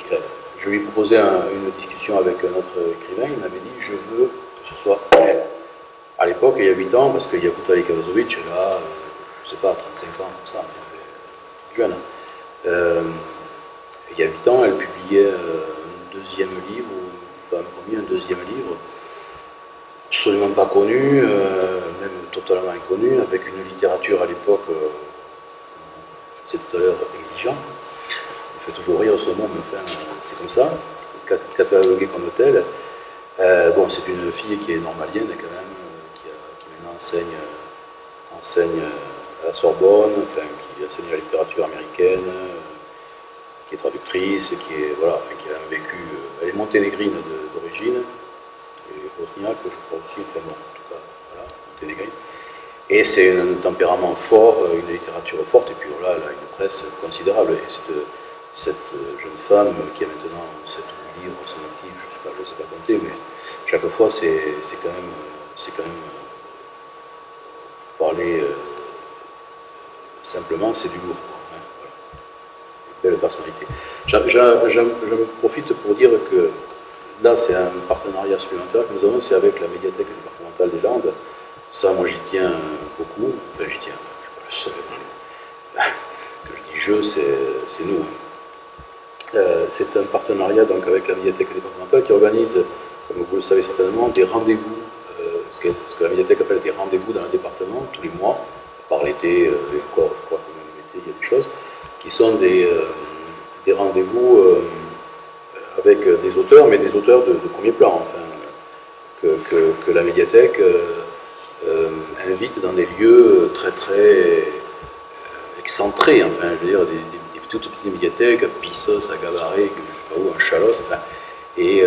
je lui proposais une discussion avec un autre écrivain, il m'avait dit « je veux que ce soit elle ». À l'époque, il y a 8 ans, parce qu'il y a Yakuta Likavazovic, elle a, je ne sais pas, 35 ans, comme ça, enfin, jeune. Il y a 8 ans, elle publiait un deuxième livre, ou pas un premier, un deuxième livre, absolument pas connu, même totalement inconnu, avec une littérature à l'époque, je disais tout à l'heure, exigeante. Il fait toujours rire ce mot, mais enfin, c'est comme ça, catalogué comme tel. Bon, c'est une fille qui est normalienne quand même, qui maintenant enseigne à la Sorbonne, enfin, qui enseigne la littérature américaine, qui est traductrice, qui a un vécu, elle est monténégrine d'origine, et bosniaque, je crois aussi, enfin bon, en tout cas, voilà, monténégrine. Et c'est un tempérament fort, une littérature forte, et puis voilà, elle a une presse considérable. Et cette jeune femme qui a maintenant 7 livres à son actif, je ne sais pas compter, mais chaque fois c'est quand même parler simplement, c'est du lourd. belle personnalité. Je profite pour dire que là, c'est un partenariat supplémentaire que nous avons, c'est avec la médiathèque départementale des Landes. Ça, moi, j'y tiens beaucoup. Enfin, j'y tiens, je suis pas le seul. Quand je dis je, c'est nous. C'est un partenariat donc, avec la médiathèque départementale qui organise, comme vous le savez certainement, des rendez-vous, ce que la médiathèque appelle des rendez-vous dans le département, tous les mois, par l'été, et encore, je crois que même l'été, il y a des choses, qui sont des rendez-vous avec des auteurs, mais des auteurs de premier plan, enfin, que la médiathèque invite dans des lieux très très excentrés, enfin, je veux dire, des toutes petites médiathèques, à Pissos, à Gabarret, je ne sais pas où, à Chalos, enfin, et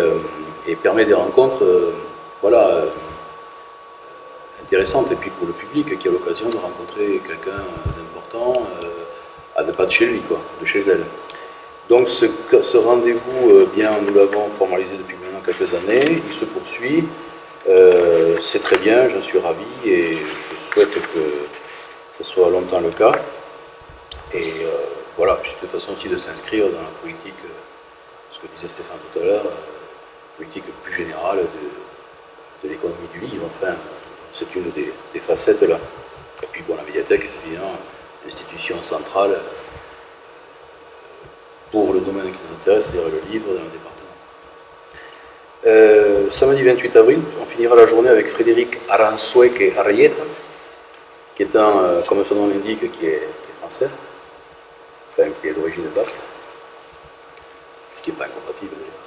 permet des rencontres, voilà, intéressantes, et puis pour le public qui a l'occasion de rencontrer quelqu'un d'important, pas de chez lui, quoi, de chez elle. Donc ce rendez-vous, bien, nous l'avons formalisé depuis maintenant quelques années, il se poursuit, c'est très bien, j'en suis ravi, et je souhaite que ce soit longtemps le cas. Et voilà, puis de toute façon aussi de s'inscrire dans la politique, ce que disait Stéphane tout à l'heure, politique plus générale de l'économie du livre, enfin, c'est une des facettes là. Et puis bon, la médiathèque, c'est évidemment l'institution centrale pour le domaine qui nous intéresse, c'est-à-dire le livre dans le département. Samedi 28 avril, on finira la journée avec Frédéric Aranzueque Arrieta, qui est comme son nom l'indique, qui est français, enfin qui est d'origine basque, ce qui n'est pas incompatible d'ailleurs,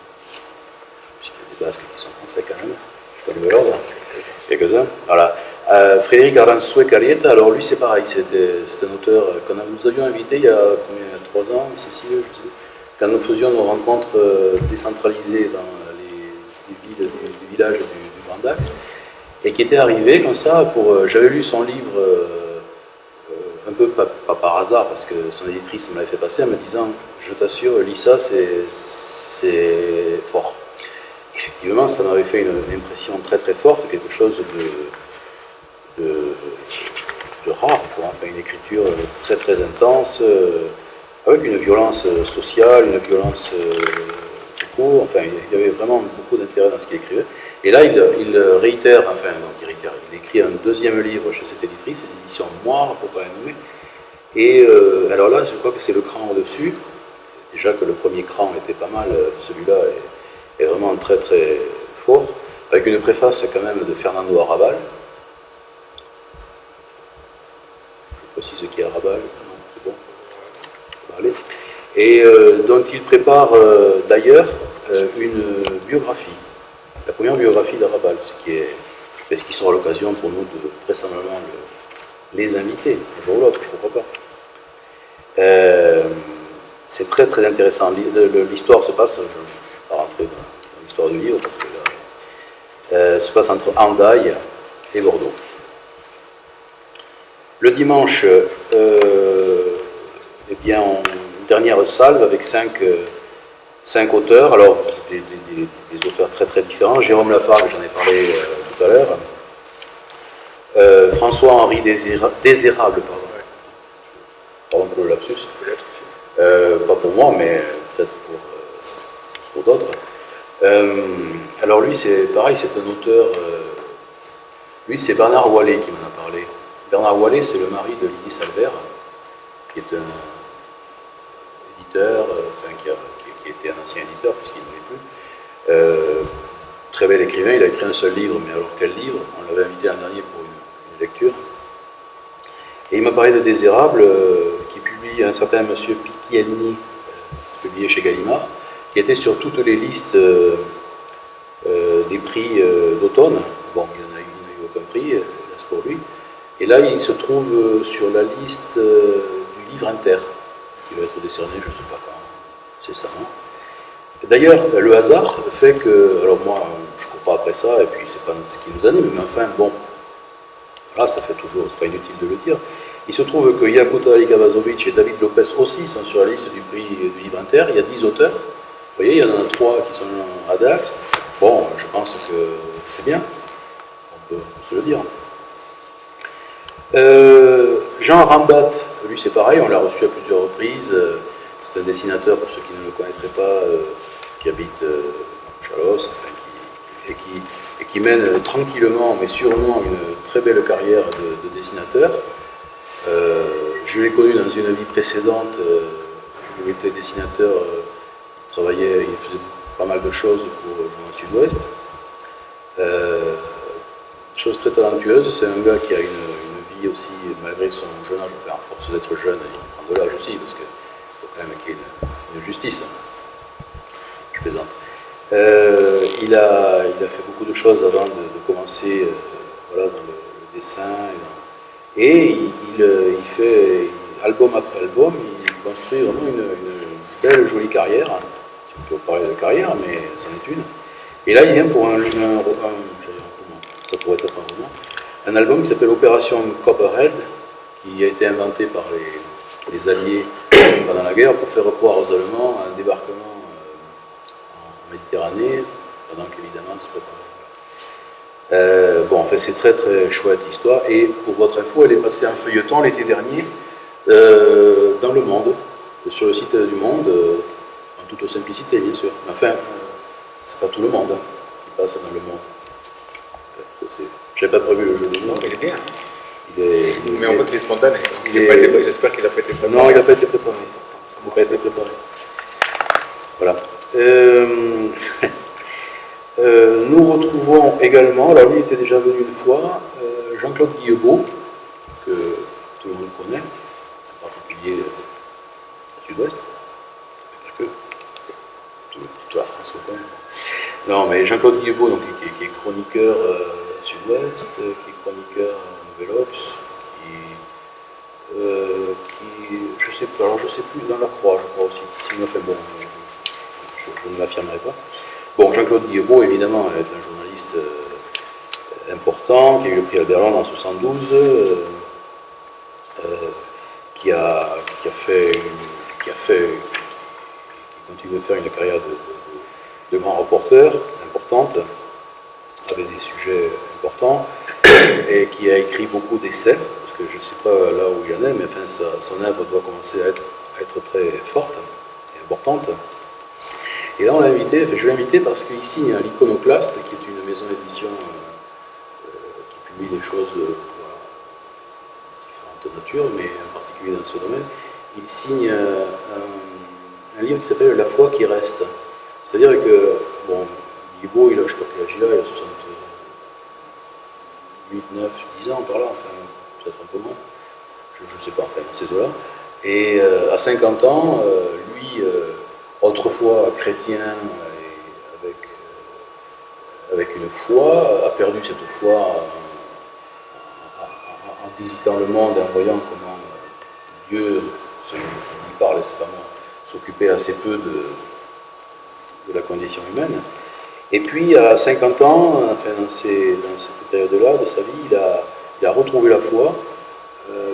puisqu'il y a des basques qui sont français quand même, je connais l'ordre, quelques-uns. Voilà. Frédéric Aranzueque Arrieta, alors lui c'est pareil, c'est un auteur que nous avions invité il y a 3 ans, Cécile, je sais, quand nous faisions nos rencontres décentralisées dans les villes du village du Grand Dax, et qui était arrivé comme ça j'avais lu son livre un peu pas par hasard, parce que son éditrice me l'avait fait passer en me disant « Je t'assure, lis ça, c'est fort ». Effectivement, ça m'avait fait une impression très très forte, quelque chose de rare, quoi. Enfin, une écriture très très intense, avec une violence sociale, une violence tout court. Enfin, il y avait vraiment beaucoup d'intérêt dans ce qu'il écrivait. Et là, il réitère, enfin, donc il écrit un deuxième livre chez cette éditrice, c'est l'édition Moire, pour ne pas la nommer. Et alors là, je crois que c'est le cran au-dessus. Déjà que le premier cran était pas mal, celui-là est vraiment très très fort, avec une préface quand même de Fernando Arrabal. Je ne sais pas si ce qui est Arrabal, non, c'est bon, on va aller. Et dont il prépare d'ailleurs une biographie, la première biographie d'Arrabal, ce qui sera l'occasion pour nous de vraisemblablement les inviter, un jour ou l'autre, pourquoi pas. C'est très très intéressant. L'histoire se passe, je ne vais pas rentrer dans l'histoire du livre, parce que se passe entre Hendaye et Bordeaux. Le dimanche, eh bien, une dernière salve avec 5 auteurs, alors des auteurs très très différents. Jérôme Lafargue, j'en ai parlé tout à l'heure. François-Henri Désérable, pardon pour le lapsus. Pas pour moi, mais peut-être pour d'autres. Alors lui, c'est pareil, c'est un auteur. Lui, c'est Bernard Wallet qui m'en a parlé. Bernard Wallet, c'est le mari de Lydie Salvert, qui est un éditeur, enfin qui était un ancien éditeur, puisqu'il ne l'est plus. Très bel écrivain, il a écrit un seul livre, mais alors quel livre? On l'avait invité l'an dernier pour une lecture. Et il m'a parlé de Désérable, qui publie un certain monsieur Picchiani, c'est publié chez Gallimard, qui était sur toutes les listes des prix d'automne. Bon, il n'y en a eu aucun prix, hélas pour lui. Et là, il se trouve sur la liste du livre Inter, qui va être décerné, je ne sais pas quand, c'est ça. Hein. D'ailleurs, le hasard fait que, alors moi, je ne cours pas après ça, et puis c'est pas ce qui nous anime, mais enfin, bon, là, ça fait toujours, c'est pas inutile de le dire. Il se trouve que Yakuta Ali Gavazovic et David Lopez aussi sont sur la liste du prix du livre Inter. Il y a 10 auteurs. Vous voyez, il y en a 3 qui sont à Dax. Bon, je pense que c'est bien. On peut se le dire. Jean Rambat, lui c'est pareil, on l'a reçu à plusieurs reprises. c'est un dessinateur, pour ceux qui ne le connaîtraient pas, qui habite Chalosse, enfin, et qui mène tranquillement, mais sûrement, une très belle carrière de dessinateur. Je l'ai connu dans une vie précédente, où il était dessinateur, il faisait pas mal de choses pour le Journal Sud-Ouest. Chose très talentueuse, c'est un gars qui a une vie aussi, malgré son jeune âge, enfin, à force d'être jeune, il prend de l'âge aussi, parce qu'il faut quand même qu'il y ait une justice. Je plaisante. Il a fait beaucoup de choses avant de commencer voilà, dans le dessin. Et il fait, album après album, il construit vraiment une belle, jolie carrière. Si on peut parler de carrière, mais c'en est une. Et là, il vient pour un ça pourrait être un roman, un album qui s'appelle Opération Copperhead, qui a été inventé par les Alliés pendant la guerre pour faire croire aux Allemands un débarquement en Méditerranée, pendant qu'évidemment se préparait. Bon, enfin, c'est très très chouette l'histoire, et pour votre info, elle est passée en feuilleton l'été dernier dans Le Monde, sur le site du Monde, en toute simplicité, bien sûr. Enfin, c'est pas tout le monde qui passe dans Le Monde. J'ai pas prévu le jeu de mots. Il est bien. Mais on voit qu'il est spontané. J'espère qu'il n'a pas été préparé. Non, il n'a pas été préparé. Il n'a pas été préparé. Voilà. Nous retrouvons également, alors lui était déjà venu une fois, Jean-Claude Guillebeau, que tout le monde connaît, en particulier au Sud-Ouest, mais pas que. Toute la France le connaît. Non, mais Jean-Claude Guillebeau, donc, qui est chroniqueur Sud-Ouest, qui est chroniqueur Nouvel Obs, je sais plus, dans La Croix, je crois aussi. Sinon, enfin, bon, je ne l'affirmerai pas. Bon, Jean-Claude Guillebeau, évidemment, est un journaliste important, qui a eu le prix Albert Londres en 1972, qui continue de faire une carrière de grand reporter importante, avec des sujets importants, et qui a écrit beaucoup d'essais, parce que je ne sais pas là où il en est, mais enfin, son œuvre doit commencer à être très forte et importante. Et là, je l'ai invité parce qu'il signe à l'Iconoclaste, qui est une maison d'édition qui publie des choses voilà, différentes de nature, mais en particulier dans ce domaine. Il signe un livre qui s'appelle La foi qui reste. C'est-à-dire que, bon, Guillebeau, je ne sais pas quel âge il a 68, 9, 10 ans par là, enfin, peut-être un peu moins, je ne sais pas, enfin, dans ces eaux-là. Et à 50 ans, lui, autrefois chrétien et avec une foi, a perdu cette foi en visitant le monde et en voyant comment Dieu, celui qui parle, c'est pas moi, s'occupait assez peu de la condition humaine. Et puis, à 50 ans, enfin, dans cette période-là de sa vie, il a retrouvé la foi,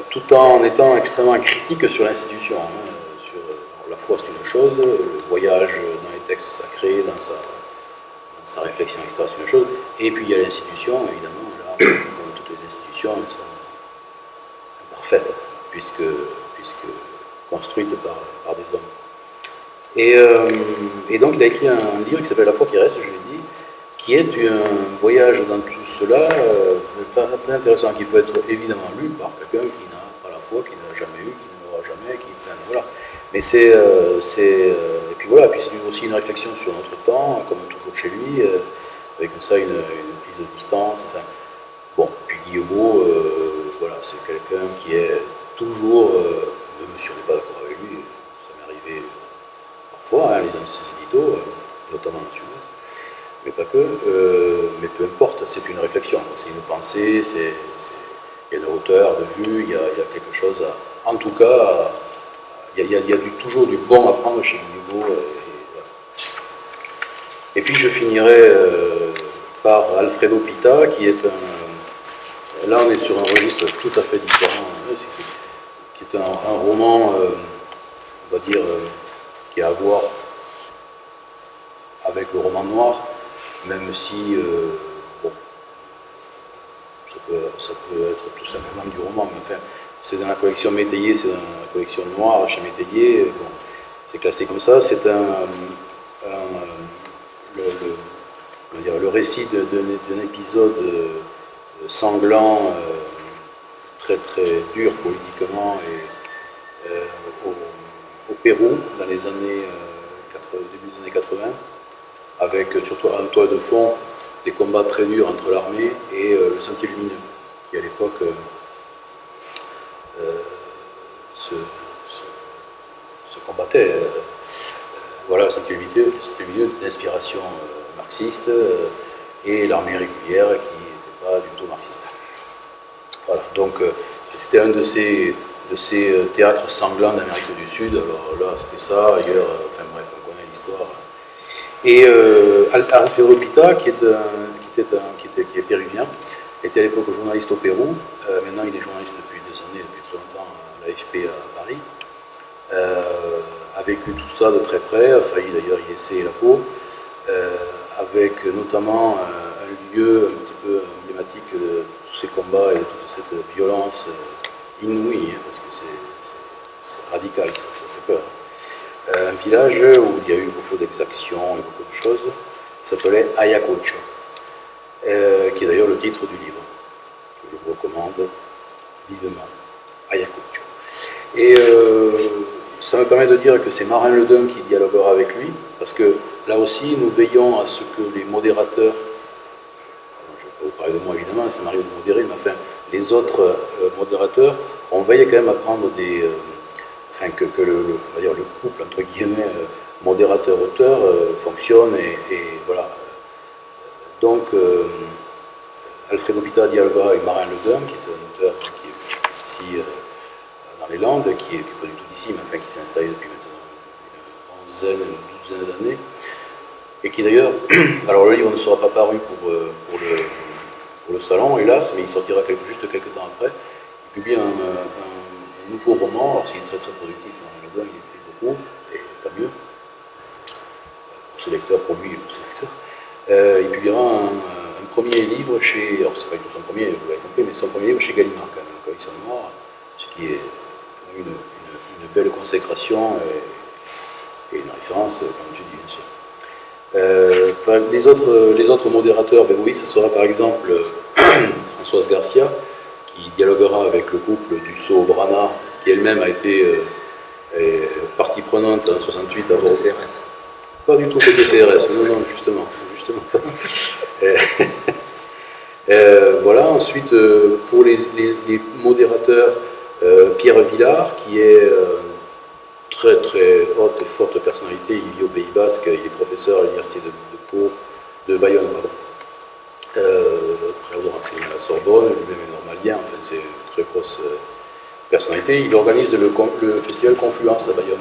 tout en étant extrêmement critique sur l'institution. La foi, c'est une chose, le voyage dans les textes sacrés, dans sa réflexion, etc., c'est une chose. Et puis, il y a l'institution, évidemment, là, comme toutes les institutions, elles sont imparfaites, puisque construites par des hommes. Et donc il a écrit un livre qui s'appelle La foi qui reste, je l'ai dit, qui est un voyage dans tout cela très intéressant, qui peut être évidemment lu par quelqu'un qui n'a pas la foi, qui n'a jamais eu, qui ne l'aura jamais, voilà. Mais et puis voilà, puis c'est aussi une réflexion sur notre temps, comme toujours chez lui, avec comme ça une prise de distance. Enfin, bon, puis Guillebeau, voilà, c'est quelqu'un qui est toujours, même si on n'est pas d'accord avec lui, ça m'est arrivé parfois, il est dans ses éditos, notamment dans le Sud-Ouest, mais pas que, mais peu importe, c'est une réflexion, c'est une pensée, il y a une hauteur de vue, il y a quelque chose en tout cas, il y a toujours du bon à prendre chez Guillebeau. Voilà. Et puis je finirai par Alfredo Pita, qui est là on est sur un registre tout à fait différent, qui est un roman, on va dire, qui a à voir avec le roman noir, même si bon, ça peut être tout simplement du roman, mais enfin, c'est dans la collection Métayer, c'est dans la collection noire chez Métayer. Bon, c'est classé comme ça. C'est le récit d'un épisode sanglant, très très dur politiquement, et, au Pérou, dans les années début des années 80, avec surtout en toile de fond des combats très durs entre l'armée et le Sentier Lumineux, qui à l'époque se combattait. Voilà, le Sentier Lumineux d'inspiration marxiste, et l'armée régulière qui n'était pas du tout marxiste. Voilà, donc c'était un de ces théâtres sanglants d'Amérique du Sud. Alors là, c'était ça, ailleurs, enfin bref, on connaît l'histoire. Et Alfredo Pita, qui est péruvien, était à l'époque journaliste au Pérou. Maintenant, il est journaliste depuis des années, depuis très longtemps à l'AFP à Paris. A vécu tout ça de très près, a failli d'ailleurs y essayer la peau, avec notamment un lieu un petit peu emblématique de tous ces combats et de toute cette violence inouïe, hein, parce que c'est radical, ça fait peur. Un village où il y a eu beaucoup d'exactions et beaucoup de choses, qui s'appelait Ayacucho, qui est d'ailleurs le titre du livre, que je vous recommande vivement, Ayacucho. Et ça me permet de dire que c'est Marin Ledun qui dialoguera avec lui, parce que là aussi, nous veillons à ce que les modérateurs, je ne vais pas vous parler de moi évidemment, ça m'arrive de modérer, mais enfin, les autres modérateurs, on veille quand même à prendre des... enfin, que on va dire, le couple, entre guillemets, modérateur-auteur fonctionne, et voilà. Donc, Alfredo Pita dialoguera avec Marin Ledun, qui est un auteur qui est ici dans les Landes, qui n'est pas du tout d'ici, mais enfin qui s'est installé depuis maintenant une douzaine d'années, et qui d'ailleurs, alors le livre ne sera pas paru pour le salon, hélas, mais il sortira juste quelques temps après. Il publie un nouveau roman, alors c'est très très productif, Marin Ledun, il écrit beaucoup, et tant mieux, pour ce lecteur, pour lui et pour ce lecteur. Il publiera un premier livre chez, alors c'est pas du tout son premier, vous l'avez compris, mais son premier livre chez Gallimard, quand même, la collection noire, ce qui est une belle consécration et une référence, comme tu dis, bien sûr. Les autres modérateurs, ben oui, ce sera par exemple Françoise Garcia, qui dialoguera avec le couple Dussault-Brana, qui elle-même a été partie prenante en 68 à Bordeaux. CRS. Pas du tout côté CRS, non, justement pas. Voilà, ensuite, pour les modérateurs, Pierre Villard, qui est très très haute et forte personnalité, il vit au Pays Basque, il est professeur à l'université de Bayonne, pardon. Après avoir enseigné à la Sorbonne, lui-même est normalien, enfin c'est une très grosse personnalité. Il organise le festival Confluence à Bayonne,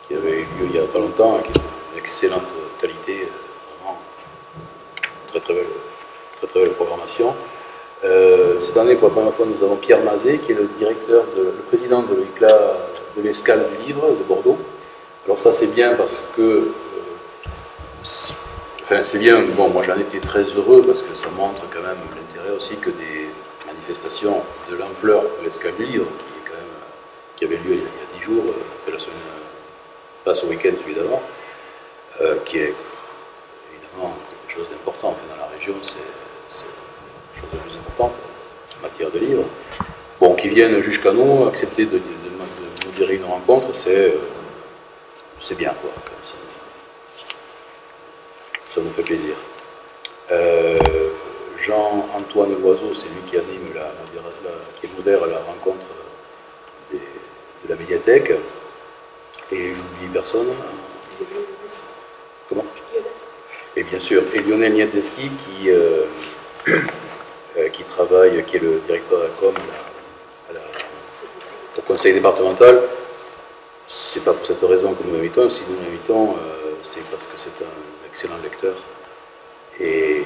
qui avait eu lieu il n'y a pas longtemps, qui est d'une excellente qualité, vraiment très très belle programmation. Cette année, pour la première fois, nous avons Pierre Mazet, qui est le président de l'Escale du Livre de Bordeaux. Alors ça c'est bien parce que, c'est bien, bon, moi j'en étais très heureux parce que ça montre quand même l'intérêt aussi que des manifestations de l'ampleur de l'Escale du Livre, qui avait lieu il y a 10 jours, la semaine, pas ce week-end, celui d'avant, qui est évidemment quelque chose d'important, enfin, dans la région, c'est la chose la plus importante en matière de livres. Bon, qui viennent jusqu'à nous, accepter de modérer une rencontre, c'est bien, quoi. Ça nous fait plaisir. Jean-Antoine Loiseau, c'est lui qui anime qui modère la rencontre de la médiathèque. Et j'oublie personne. Comment? Et bien sûr, et Lionel Niateski qui travaille, qui est le directeur de la com au conseil départemental. C'est pas pour cette raison que nous l'invitons. Si nous l'invitons, c'est parce que c'est un excellent lecteur et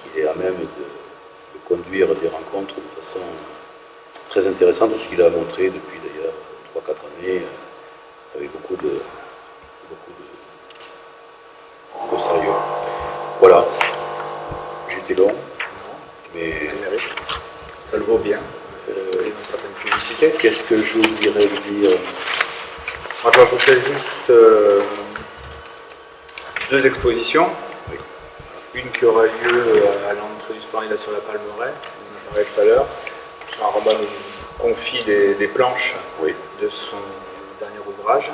qu'il est à même de conduire des rencontres de façon très intéressante, ce qu'il a montré depuis d'ailleurs 3-4 années, avec beaucoup de sérieux. Voilà. J'étais long, mais ça le vaut bien. Une certaine publicité. Qu'est-ce que j'oublierais de dire? Moi, je rajouterais juste 2 expositions. Oui. Une qui aura lieu à l'entrée du Splendide sur la Palmeraie, on en parlait tout à l'heure. Jean Rabat nous confie des planches Oui. de son dernier ouvrage.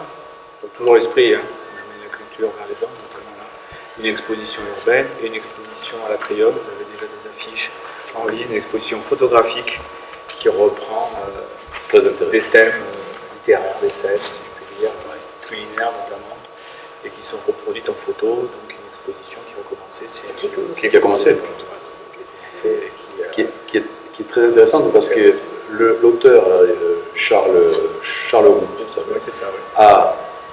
Donc toujours l'esprit, hein, on amène la culture vers les gens, notamment là. Une exposition urbaine et une exposition à l'Atrium. Vous avez déjà des affiches en ligne, une exposition photographique qui reprend Très des intéressant. thèmes littéraires, des scènes, si je puis dire, culinaires notamment, et qui sont reproduites en photo. Donc une exposition qui va commencer. Qui a commencé. Qui est très intéressante parce que l'auteur, Charles Roux, Oui, c'est ça, oui.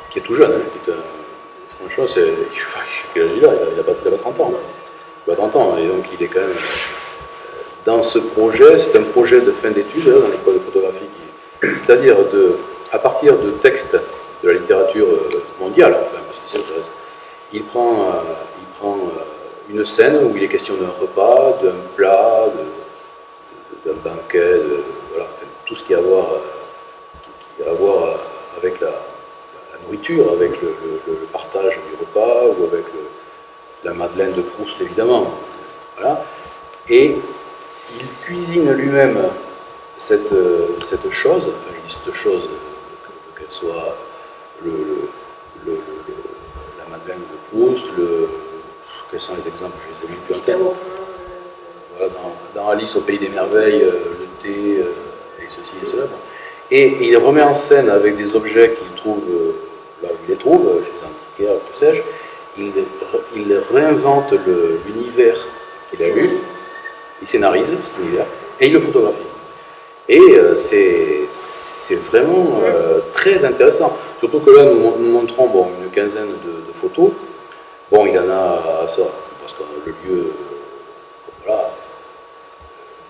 qui est tout jeune, hein, franchement, quel âge il a? Il n'a pas 30 ans. Il a 30 ans, et donc il est quand même dans ce projet. C'est un projet de fin d'études dans l'école de photographie, c'est-à-dire à partir de textes de la littérature mondiale, enfin, parce que c'est intéressant. Il prend une scène où il est question d'un repas, d'un plat, d'un banquet, voilà, enfin, tout ce qui a à voir, avec la nourriture, avec le partage du repas, ou avec la Madeleine de Proust, évidemment. Voilà. Et il cuisine lui-même cette chose, enfin je dis cette chose, qu'elle soit la Madeleine de Proust, quels sont les exemples, je les ai mis plus en tête. Voilà, dans Alice au Pays des Merveilles, le thé, et ceci et cela. Et il remet en scène avec des objets qu'il trouve là où il les trouve, chez les antiquaires, que sais-je. Il réinvente l'univers qu'il a vu, il scénarise cet univers, et il le photographie. Et c'est vraiment très intéressant. Surtout que là, nous montrons une quinzaine de photos. Bon, il en a ça, parce que le lieu voilà,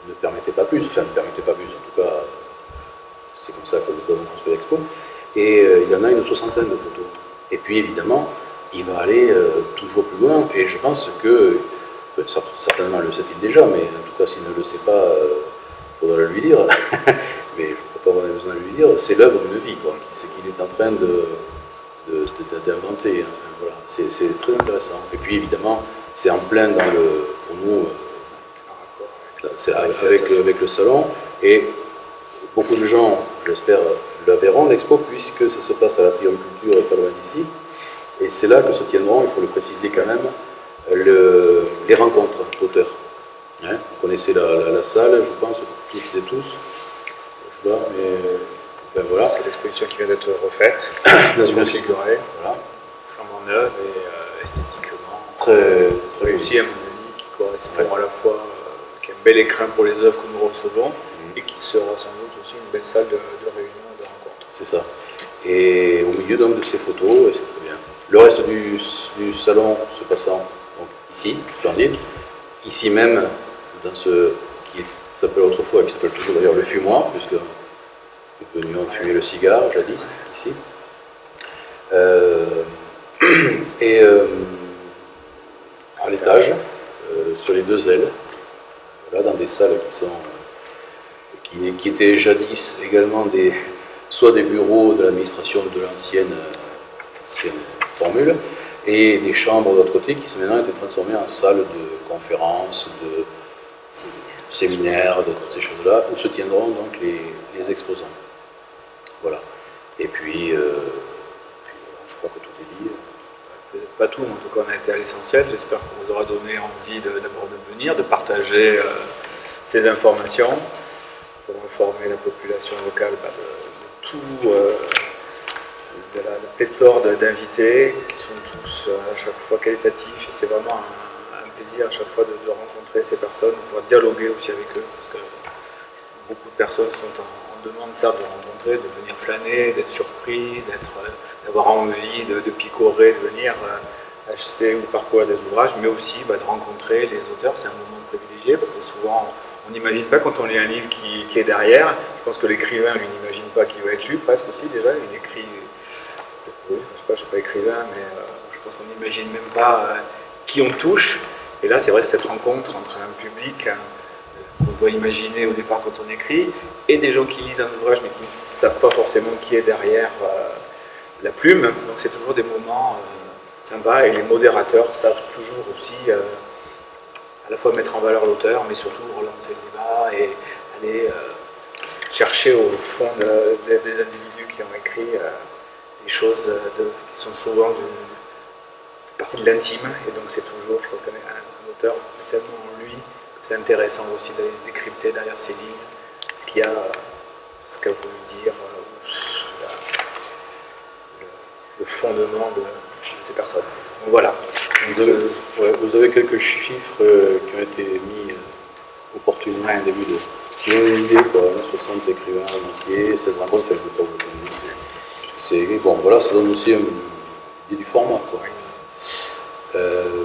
ne permettait pas plus, enfin ne permettait pas plus, en tout cas, c'est comme ça que nous avons construit l'expo. Et il y en a une soixantaine de photos. Et puis évidemment, il va aller toujours plus loin, et je pense que, certainement le sait-il déjà, mais en tout cas s'il ne le sait pas, il faudra le lui dire, mais je ne crois pas qu'on ait besoin de lui dire, c'est l'œuvre d'une vie, quoi, ce qu'il est en train d'inventer. Enfin, voilà. C'est très intéressant. Et puis évidemment, c'est en plein pour nous, c'est avec le salon, et beaucoup de gens, j'espère, la verront, l'expo, puisque ça se passe à l'Atrium Culture et pas loin d'ici. Et c'est là que se tiendront, il faut le préciser quand même, les rencontres d'auteurs. Hein, vous connaissez la salle, je pense, toutes et tous. Je sais pas, mais ben voilà. C'est l'exposition qui vient d'être refaite, configurée, voilà, flambant neuve et esthétiquement très réussie, à mon avis, qui correspond à la fois, qui est un bel écrin pour les œuvres que nous recevons, et qui sera sans doute aussi une belle salle de réunion, de rencontre. C'est ça. Et au milieu donc de ces photos, et c'est très bien. Le reste du salon se passant donc, ici, Splendide, ici même, dans ce qui s'appelle autrefois, qui s'appelle toujours d'ailleurs le fumoir, puisque nous venions fumer le cigare jadis, ici. Et à l'étage, sur les 2 ailes, là, dans des salles qui étaient jadis également soit des bureaux de l'administration de l'ancienne formule, et des chambres de l'autre côté qui maintenant été transformées en salles de conférences, de séminaires, de toutes ces choses-là, où se tiendront donc les exposants. Voilà. Et puis, je crois que tout est dit. Peut-être pas tout, mais en tout cas on a été à l'essentiel. J'espère qu'on vous aura donné envie d'abord de venir, de partager ces informations pour informer la population locale de tout, de la pléthore d'invités qui sont tous à chaque fois qualitatifs. Et c'est vraiment un plaisir à chaque fois de rencontrer ces personnes, de pouvoir dialoguer aussi avec eux, parce que beaucoup de personnes sont en demande, certes, de rencontrer, de venir flâner, d'être surpris, d'avoir envie de picorer, de venir acheter ou parcourir des ouvrages, mais aussi de rencontrer les auteurs. C'est un moment privilégié, parce que souvent on n'imagine pas quand on lit un livre qui est derrière. Je pense que l'écrivain, lui, n'imagine pas qu'il va être lu, presque aussi déjà. Il écrit, oui, je ne suis pas écrivain, mais je pense qu'on n'imagine même pas qui on touche. Et là, c'est vrai, cette rencontre entre un public qu'on doit imaginer au départ quand on écrit, et des gens qui lisent un ouvrage mais qui ne savent pas forcément qui est derrière la plume. Donc c'est toujours des moments sympas et les modérateurs savent toujours aussi à la fois mettre en valeur l'auteur, mais surtout relancer le débat et aller chercher au fond des individus qui ont écrit des choses qui sont souvent partie de l'intime. Et donc c'est toujours, je reconnais, un auteur tellement en lui que c'est intéressant aussi d'aller décrypter derrière ces lignes ce qu'il y a, ce qu'a voulu dire, le fondement de ces personnes. Donc voilà. Vous avez quelques chiffres qui ont été mis opportunément au début de... Qui ont une idée, quoi, 60 écrivains, romanciers, 16 rencontres, enfin, je ne veux pas vous donner, parce que c'est... Bon, voilà, ça donne aussi une idée du format, quoi.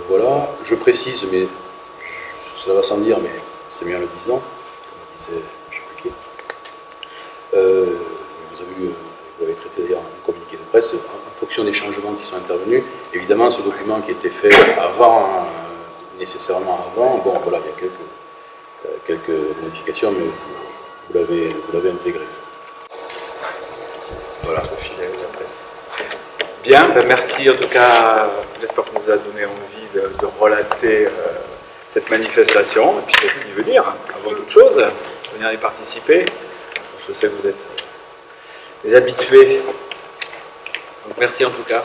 Voilà, je précise, mais cela va sans dire, mais c'est bien le 10 ans, comme disait je ne sais plus qui. Vous avez traité d'ailleurs un communiqué de presse, en fonction des changements qui sont intervenus. Évidemment, ce document qui était fait avant, nécessairement avant, bon voilà, il y a quelques modifications, mais vous l'avez intégré. Voilà, au filet de la presse. Bien, ben merci en tout cas, j'espère qu'on vous a donné envie de relater cette manifestation, et puis surtout d'y venir, avant toute chose, venir y participer. Je sais que vous êtes des habitués. Donc merci en tout cas.